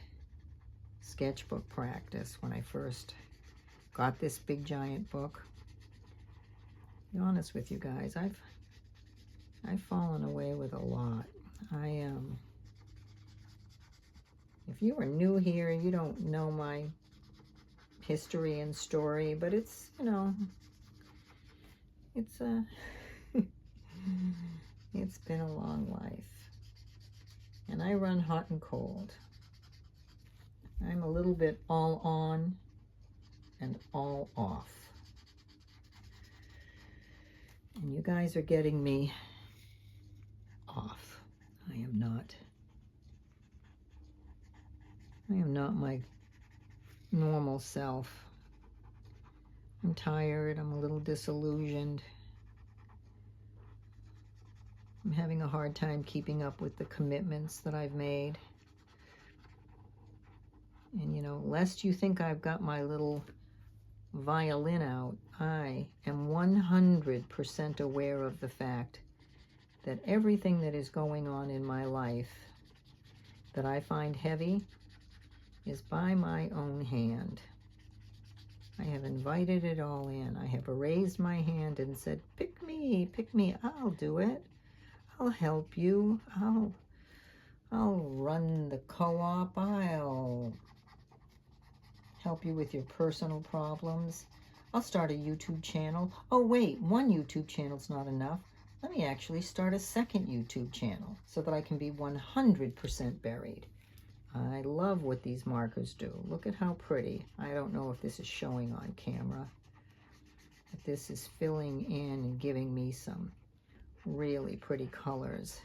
sketchbook practice when I first got this big giant book. To be honest with you guys, I've fallen away with a lot. If you are new here, you don't know my history and story, but it's, you know, it's it's been a long life, and I run hot and cold. I'm a little bit all on and all off, and you guys are getting me off. I am not my normal self. I'm tired. I'm a little disillusioned. I'm having a hard time keeping up with the commitments that I've made. And you know, lest you think I've got my little violin out, I am 100% aware of the fact that everything that is going on in my life that I find heavy is by my own hand. I have invited it all in. I have raised my hand and said, pick me, I'll do it. I'll help you. I'll run the co-op. I'll help you with your personal problems. I'll start a YouTube channel. Oh wait, one YouTube channel's not enough. Let me actually start a second YouTube channel so that I can be 100% buried. I love what these markers do. Look at how pretty. I don't know if this is showing on camera, but this is filling in and giving me some really pretty colors.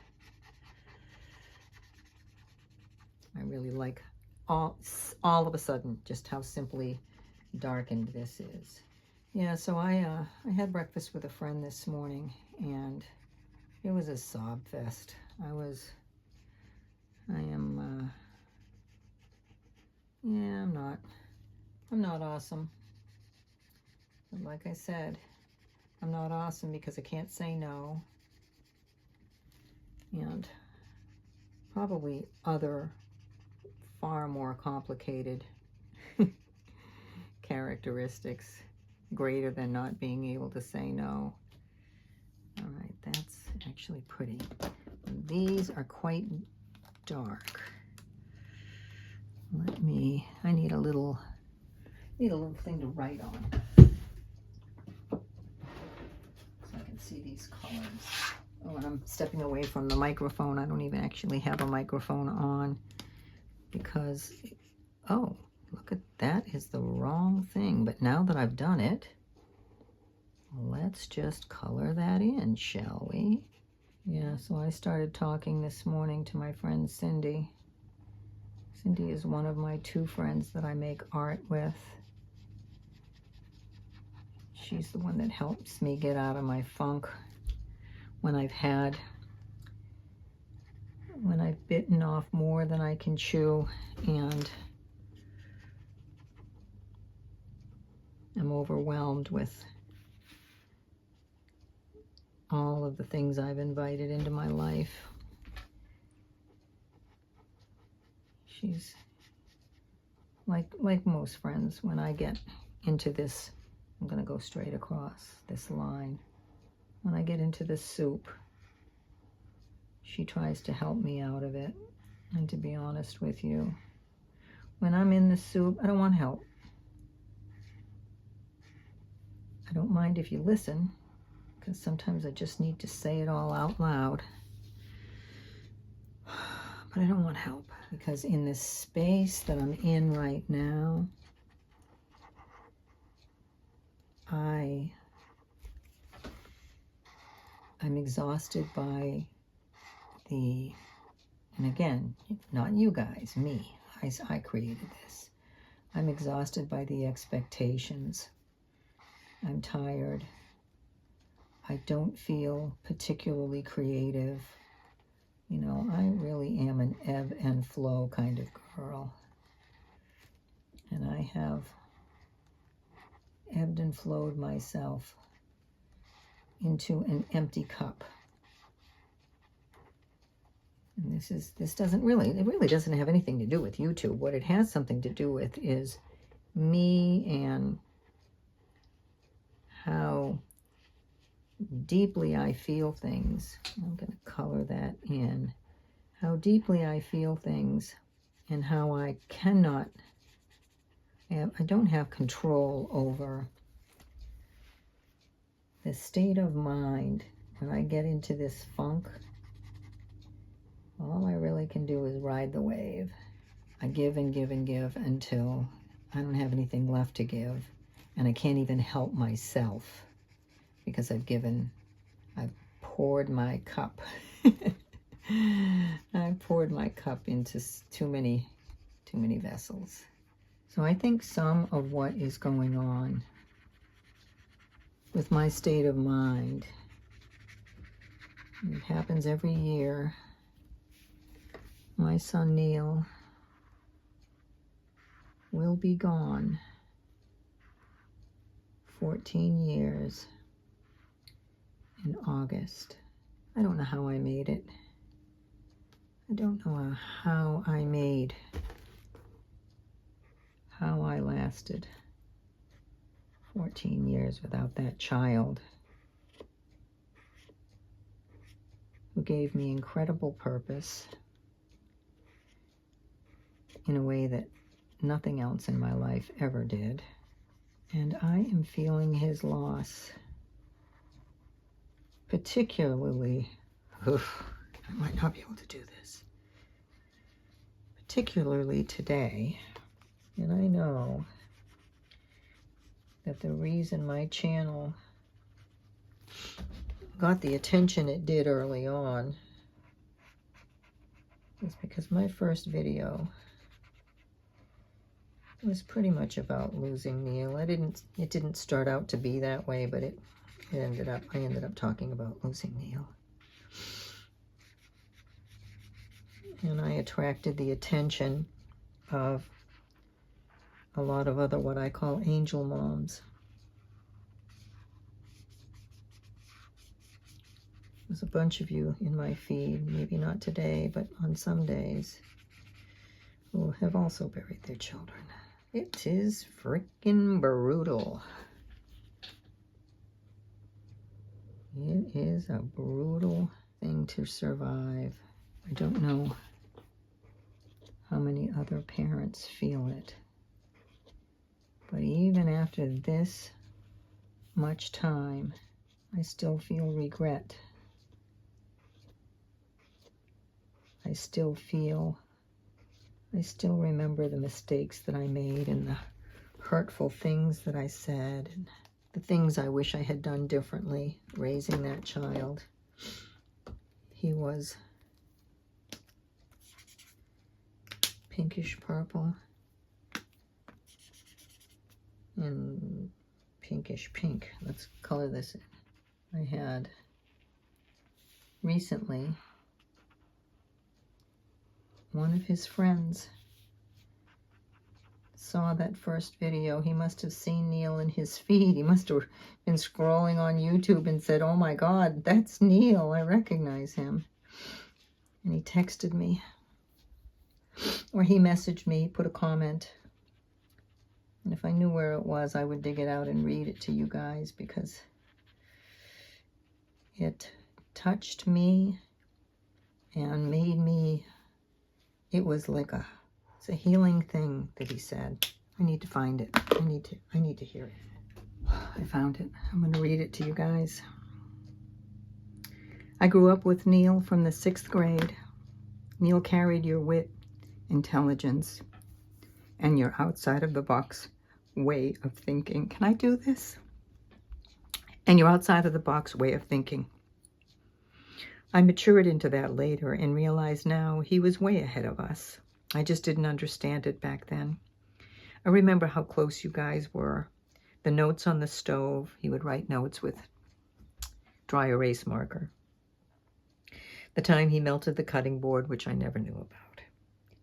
I really like all of a sudden just how simply darkened this is. Yeah, so I had breakfast with a friend this morning, and it was a sob fest. I'm not awesome. But like I said, I'm not awesome because I can't say no. And probably other far more complicated characteristics greater than not being able to say no. All right, that's actually pretty. These are quite dark. I need a little thing to write on, so I can see these colors. Oh, and I'm stepping away from the microphone. I don't even actually have a microphone on because, oh, look at that is the wrong thing. But now that I've done it, let's just color that in, shall we? Yeah, so I started talking this morning to my friend Cindy. Cindy is one of my 2 friends that I make art with. She's the one that helps me get out of my funk when I've bitten off more than I can chew and I'm overwhelmed with all of the things I've invited into my life. She's like most friends. When I get into this, I'm going to go straight across this line. When I get into this soup, she tries to help me out of it. And to be honest with you, when I'm in the soup, I don't want help. I don't mind if you listen, because sometimes I just need to say it all out loud. But I don't want help, because in this space that I'm in right now, I'm exhausted by and again, not you guys, me. I created this. I'm exhausted by the expectations. I'm tired. I don't feel particularly creative. You know, I really am an ebb and flow kind of girl. And I have ebbed and flowed myself into an empty cup. And this doesn't really, it really doesn't have anything to do with YouTube. What it has something to do with is me and how deeply I feel things. I'm going to color that in. How deeply I feel things and how I don't have control over the state of mind. When I get into this funk, all I really can do is ride the wave. I give and give and give until I don't have anything left to give. And I can't even help myself because I've poured my cup. I poured my cup into too many vessels. So I think some of what is going on with my state of mind, it happens every year. My son Neil will be gone 14 years in August. I don't know how I made it. I don't know how I lasted 14 years without that child who gave me incredible purpose in a way that nothing else in my life ever did. And I am feeling his loss, particularly, I might not be able to do this, particularly today. And I know that the reason my channel got the attention it did early on is because my first video was pretty much about losing Neil. It didn't start out to be that way, but I ended up talking about losing Neil. And I attracted the attention of a lot of other what I call angel moms. There's a bunch of you in my feed, maybe not today, but on some days, who have also buried their children. It is freaking brutal. It is a brutal thing to survive. I don't know how many other parents feel it. But even after this much time, I still feel regret. I still remember the mistakes that I made and the hurtful things that I said and the things I wish I had done differently raising that child. He was pinkish purple and pinkish pink. Let's color this in. I had recently one of his friends saw that first video. He must have seen Neil in his feed. He must have been scrolling on YouTube and said, "Oh my God, that's Neil. I recognize him." And he texted me, or he messaged me, put a comment. And if I knew where it was, I would dig it out and read it to you guys, because it touched me and made me, it was like it's a healing thing that he said. I need to find it. I need to hear it. I found it. I'm going to read it to you guys. I grew up with Neil from the 6th grade. Neil carried your wit, intelligence, and your outside of the box way of thinking. Can I do this? And your outside of the box way of thinking. I matured into that later and realized now he was way ahead of us. I just didn't understand it back then. I remember how close you guys were. The notes on the stove, he would write notes with dry erase marker. The time he melted the cutting board, which I never knew about.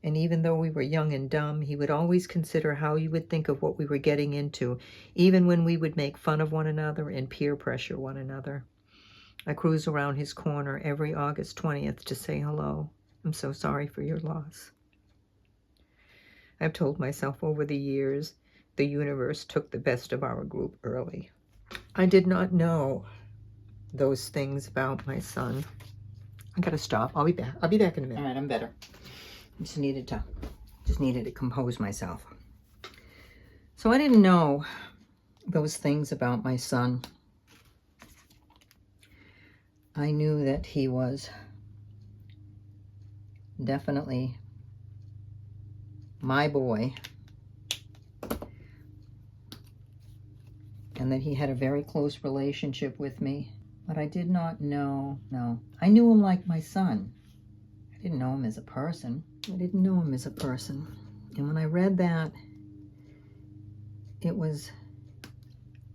And even though we were young and dumb, he would always consider how you would think of what we were getting into, even when we would make fun of one another and peer pressure one another. I cruise around his corner every August 20th to say hello. I'm so sorry for your loss. I've told myself over the years, the universe took the best of our group early. I did not know those things about my son. I gotta stop. I'll be back. I'll be back in a minute. All right, I'm better. I just needed to compose myself. So I didn't know those things about my son. I knew that he was definitely my boy, and that he had a very close relationship with me, but I did not know, I knew him like my son. I didn't know him as a person. And when I read that, it was, I'm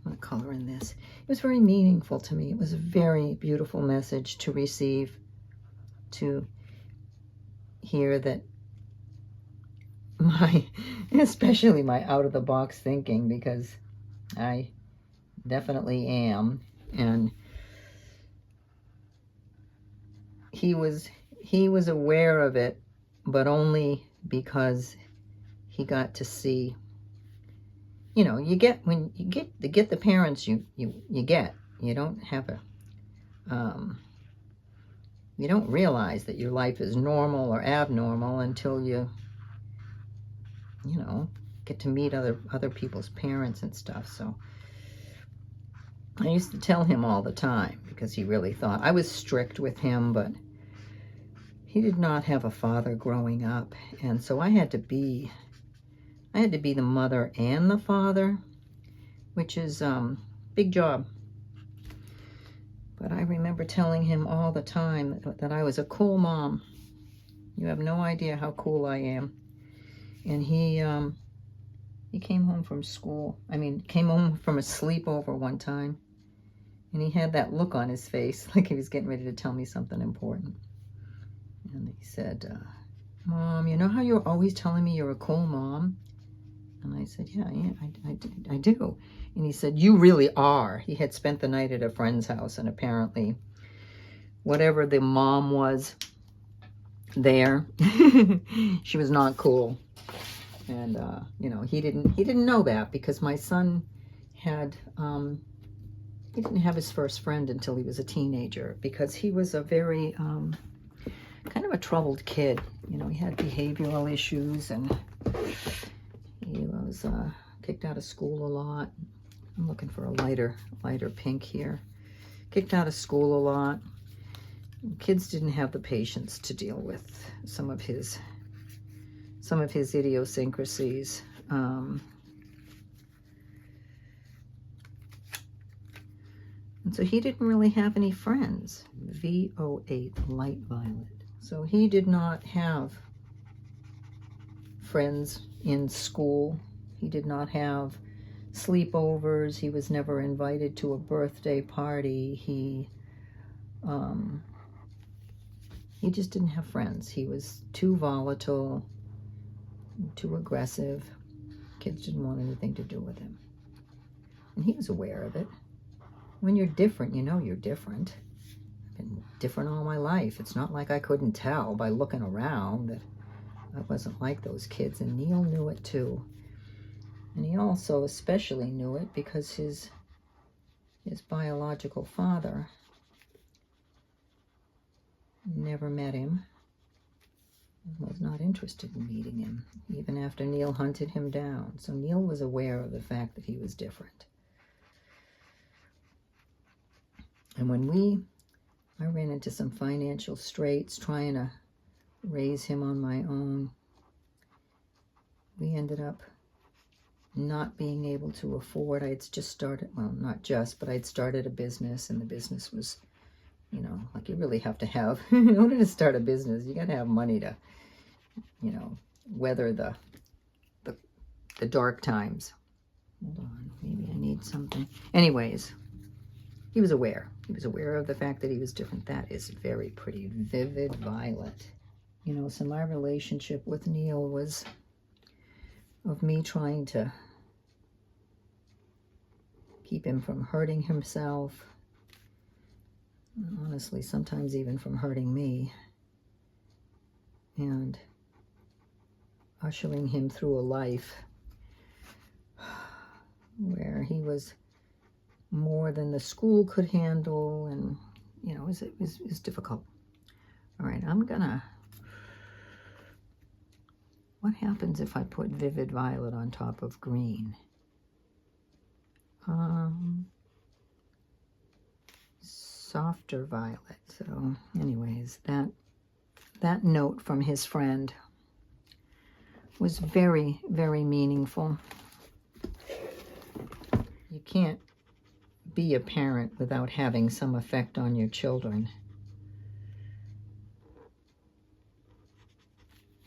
going to color in this. It was very meaningful to me. It was a very beautiful message to receive, to hear that especially my out-of-the-box thinking, because I definitely am, and he was aware of it, but only because he got to see, you get the parents you get. You don't have you don't realize that your life is normal or abnormal until you get to meet other people's parents and stuff. So I used to tell him all the time, because he really thought I was strict with him, but he did not have a father growing up, and so I had to be the mother and the father, which is big job. But I remember telling him all the time that I was a cool mom. You have no idea how cool I am. And he came home from school. Came home from a sleepover one time, and he had that look on his face like he was getting ready to tell me something important. And he said, "Mom, you know how you're always telling me you're a cool mom?" And I said, yeah, I do. And he said, "You really are." He had spent the night at a friend's house, and apparently whatever the mom was there, she was not cool. And he didn't know that, because my son had he didn't have his first friend until he was a teenager, because he was a very kind of a troubled kid. He had behavioral issues, and he was kicked out of school a lot. I'm looking for a lighter pink here. kicked out of school a lot. Kids didn't have the patience to deal with some of his idiosyncrasies. And so he didn't really have any friends. V08, light violet. So he did not have friends in school. He did not have sleepovers. He was never invited to a birthday party. He just didn't have friends. He was too volatile, too aggressive. Kids didn't want anything to do with him. And he was aware of it. When you're different, you know you're different. I've been different all my life. It's not like I couldn't tell by looking around that I wasn't like those kids. And Neil knew it too. And he also especially knew it because his biological father never met him, was not interested in meeting him, even after Neil hunted him down. So Neil was aware of the fact that he was different. And when I ran into some financial straits trying to raise him on my own, we ended up not being able to afford. I had just started, well, not just, but I'd started a business, and the business was, you know, like you really have to have, in order to start a business, you got to have money to, you know, weather the dark times. Hold on, maybe I need something. Anyways, he was aware. He was aware of the fact that he was different. That is very pretty. Vivid violet. You know, so my relationship with Neil was of me trying to keep him from hurting himself. And honestly, sometimes even from hurting me. And ushering him through a life where he was more than the school could handle, and you know, it was difficult. All right, what happens if I put vivid violet on top of green? Softer violet. So anyways, that note from his friend was very, very meaningful. You can't be a parent without having some effect on your children.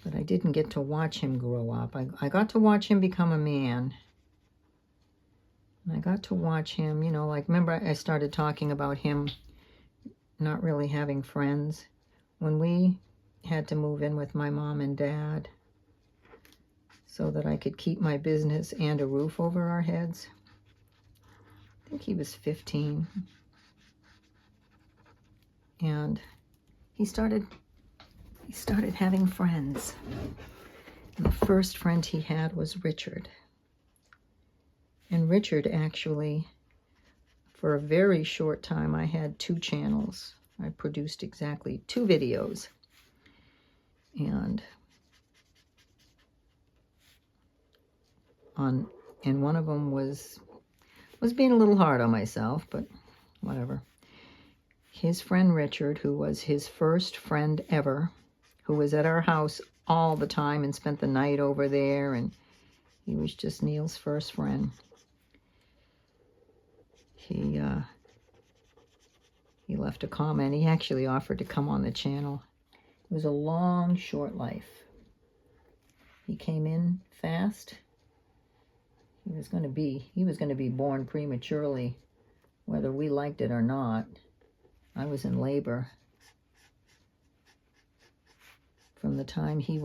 But I didn't get to watch him grow up. I got to watch him become a man. And I got to watch him, you know, like, remember I started talking about him not really having friends. When we had to move in with my mom and dad so that I could keep my business and a roof over our heads, I think he was 15. And he started having friends. And the first friend he had was Richard. And Richard actually, for a very short time, I had 2 channels. I produced exactly 2 videos. And one of them was being a little hard on myself, but whatever. His friend Richard, who was his first friend ever, who was at our house all the time and spent the night over there, and he was just Neil's first friend. He left a comment. He actually offered to come on the channel. It was a long, short life. He came in fast. He was going to be born prematurely, whether we liked it or not. I was in labor. From the time I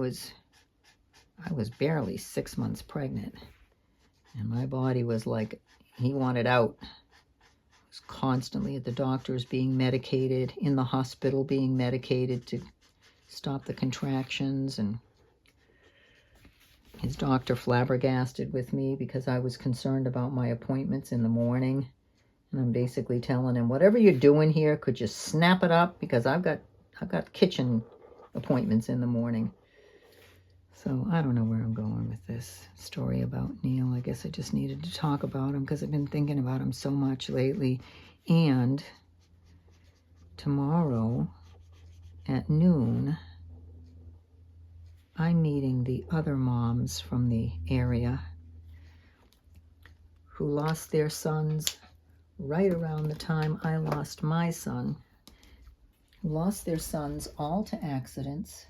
was barely 6 months pregnant. And my body was like, he wanted out. I was constantly at the doctors being medicated, in the hospital being medicated to stop the contractions, and his doctor flabbergasted with me because I was concerned about my appointments in the morning. And I'm basically telling him, whatever you're doing here, could you snap it up? Because I've got kitchen appointments in the morning. So I don't know where I'm going with this story about Neil. I guess I just needed to talk about him because I've been thinking about him so much lately. And tomorrow at noon, I'm meeting the other moms from the area who lost their sons right around the time I lost my son, who lost their sons all to accidents.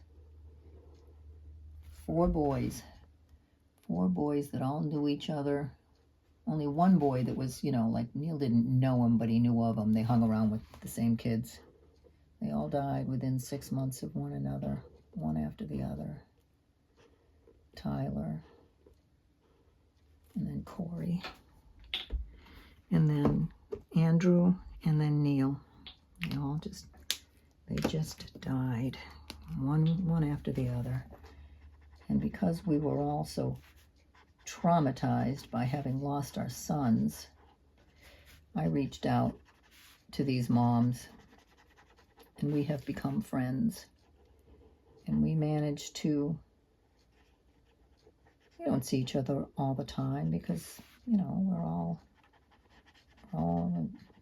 4 boys that all knew each other. Only one boy that was, like Neil didn't know him, but he knew of him. They hung around with the same kids. They all died within 6 months of one another, one after the other. Tyler, and then Corey, and then Andrew, and then Neil. They just died, one after the other. And because we were all so traumatized by having lost our sons, I reached out to these moms, and we have become friends. And we managed to, we don't see each other all the time because, we're all,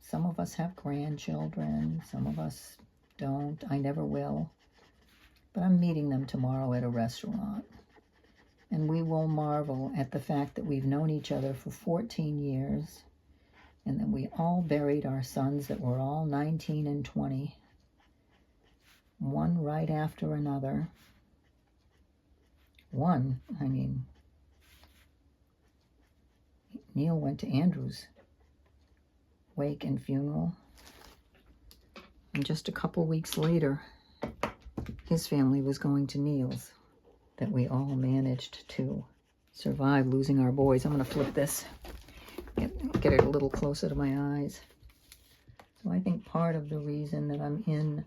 some of us have grandchildren, some of us don't. I never will. But I'm meeting them tomorrow at a restaurant. And we will marvel at the fact that we've known each other for 14 years and that we all buried our sons that were all 19 and 20, one right after another. Neil went to Andrew's wake and funeral, and just a couple weeks later, his family was going to Neil's. That we all managed to survive losing our boys. I'm going to flip this, get it a little closer to my eyes. So I think part of the reason that I'm in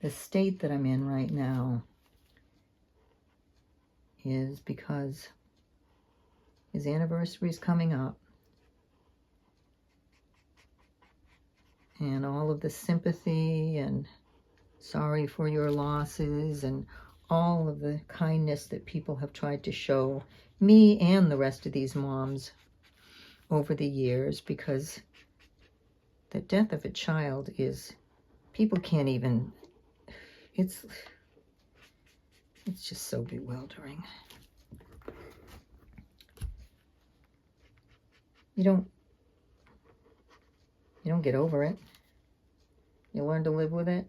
the state that I'm in right now is because his anniversary is coming up, and all of the sympathy and sorry for your losses and all of the kindness that people have tried to show me and the rest of these moms over the years, because the death of a child is, people can't even, it's just so bewildering. You don't get over it. You learn to live with it.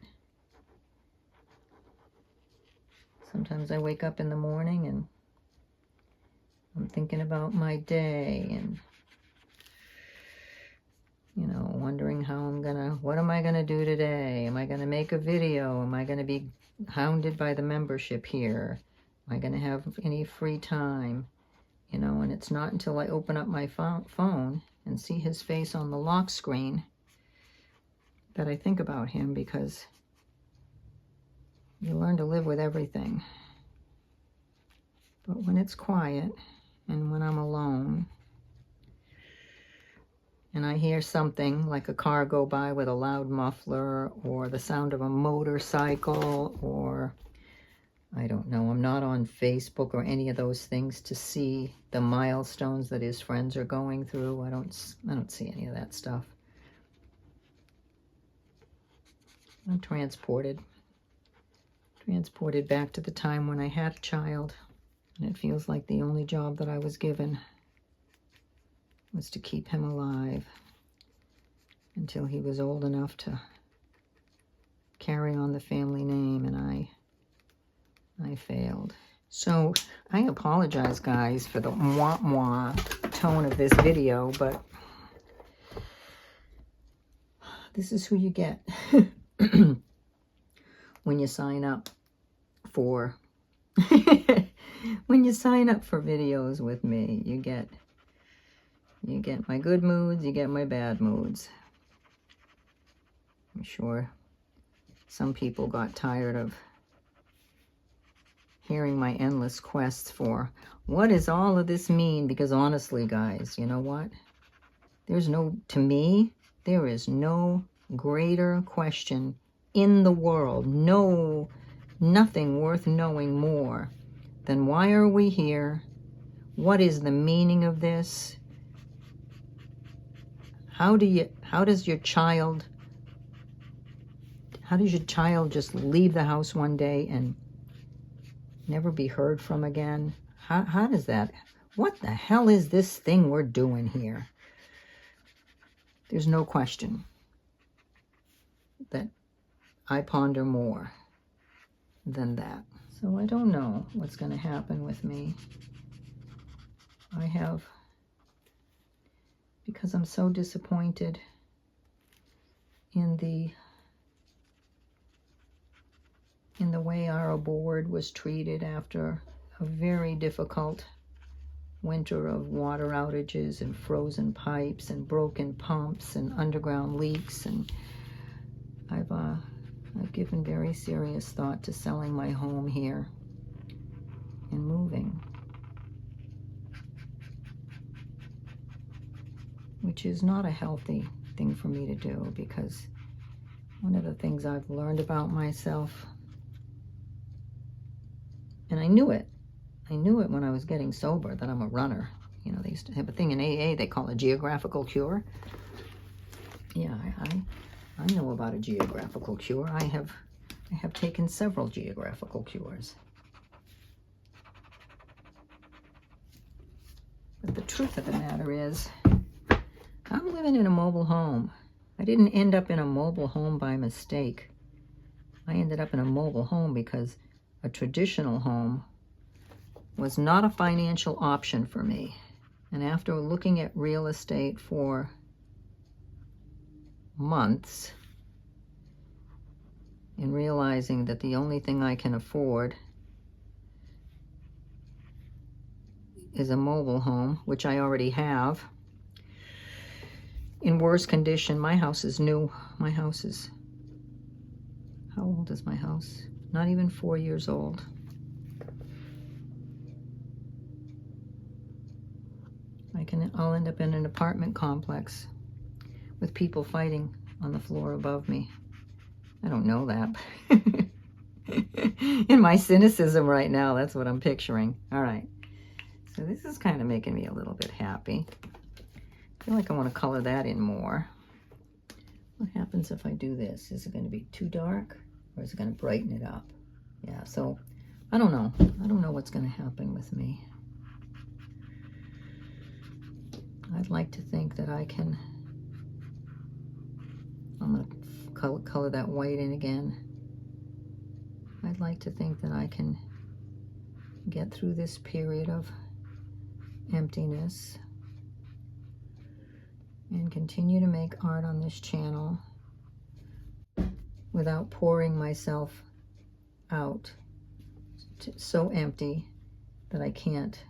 Sometimes I wake up in the morning and I'm thinking about my day and, wondering what am I gonna do today? Am I gonna make a video? Am I gonna be hounded by the membership here? Am I gonna have any free time? And it's not until I open up my phone and see his face on the lock screen that I think about him, because you learn to live with everything. But when it's quiet and when I'm alone and I hear something like a car go by with a loud muffler or the sound of a motorcycle, or I don't know, I'm not on Facebook or any of those things to see the milestones that his friends are going through. I don't see any of that stuff. I'm transported back to the time when I had a child, and it feels like the only job that I was given was to keep him alive until he was old enough to carry on the family name, and I failed. So I apologize, guys, for the wah-wah tone of this video, but this is who you get when you sign up for when you sign up for videos with me. You get my good moods, you get my bad moods. I'm sure some people got tired of hearing my endless quests for what does all of this mean, because honestly, guys, you know what? To me, there is no greater question in the world, nothing worth knowing more than why are we here? What is the meaning of this? How does your child How does your child just leave the house one day and never be heard from again? How does that, what the hell is this thing we're doing here? There's no question that I ponder more than that. So I don't know what's going to happen with me. I have, because I'm so disappointed in the way our board was treated after a very difficult winter of water outages and frozen pipes and broken pumps and underground leaks, and I've given very serious thought to selling my home here and moving, which is not a healthy thing for me to do, because one of the things I've learned about myself, and I knew it when I was getting sober, that I'm a runner. You know, they used to have a thing in AA they call a geographical cure. Yeah, I know about a geographical cure. I have taken several geographical cures. But the truth of the matter is, I'm living in a mobile home. I didn't end up in a mobile home by mistake. I ended up in a mobile home because a traditional home was not a financial option for me. And after looking at real estate for months and realizing that the only thing I can afford is a mobile home, which I already have, in worse condition. My house is new. My house is, how old is my house? Not even 4 years old. I'll end up in an apartment complex with people fighting on the floor above me. I don't know that. In my cynicism right now, that's what I'm picturing. All right. So this is kind of making me a little bit happy. I feel like I want to color that in more. What happens if I do this? Is it going to be too dark, or is it going to brighten it up? Yeah, so I don't know. I don't know what's going to happen with me. I'd like to think that I can, I'm going to color that white in again. I'd like to think that I can get through this period of emptiness and continue to make art on this channel without pouring myself out so empty that I can't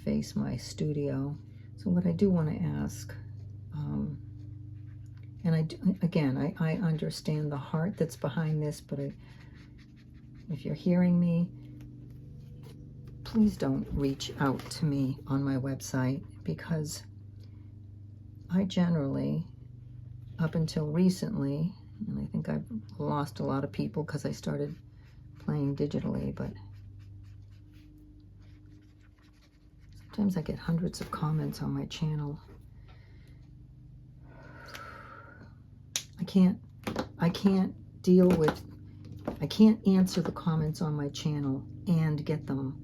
face my studio. So what I do want to ask, and I understand the heart that's behind this, but if you're hearing me, please don't reach out to me on my website, because I generally, up until recently, and I think I've lost a lot of people because I started playing digitally, but sometimes I get hundreds of comments on my channel. I can't answer the comments on my channel and get them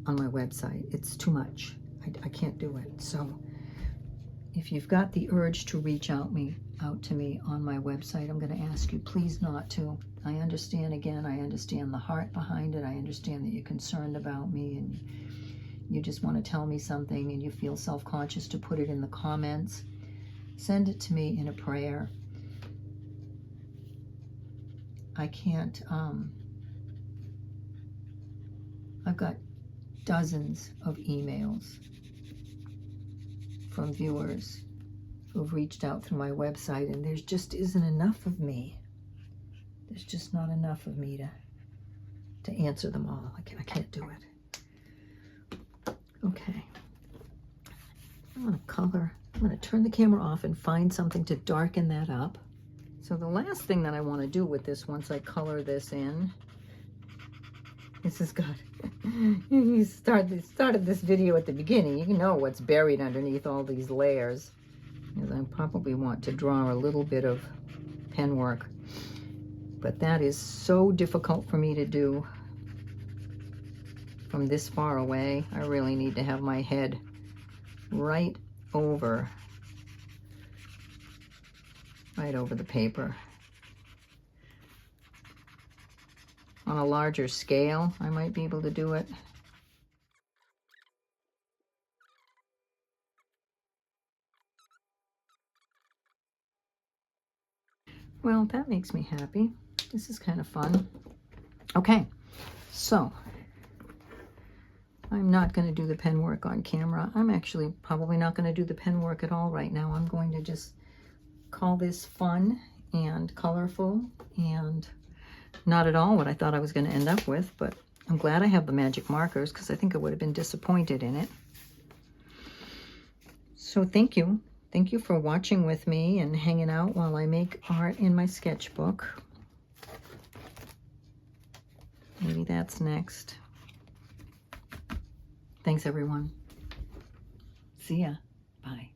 on my website. It's too much. I can't do it. So if you've got the urge to reach out to me on my website, I'm going to ask you please not to. I understand, again, I understand the heart behind it. I understand that you're concerned about me and you just want to tell me something and you feel self-conscious to put it in the comments. Send it to me in a prayer. I can't, I've got dozens of emails from viewers who've reached out through my website, and there just isn't enough of me. There's just not enough of me to answer them all. I can't do it. Okay. I'm going to color. I'm going to turn the camera off and find something to darken that up. So the last thing that I want to do with this, once I color this in, this is good. You started this video at the beginning. You know what's buried underneath all these layers. because I probably want to draw a little bit of pen work. But that is so difficult for me to do from this far away. I really need to have my head right over the paper. On a larger scale, I might be able to do it. Well, that makes me happy. This is kind of fun. Okay, so I'm not going to do the pen work on camera. I'm actually probably not going to do the pen work at all right now. I'm going to just call this fun and colorful and not at all what I thought I was going to end up with, but I'm glad I have the magic markers because I think I would have been disappointed in it. So thank you. Thank you for watching with me and hanging out while I make art in my sketchbook. Maybe that's next. Thanks, everyone. See ya. Bye.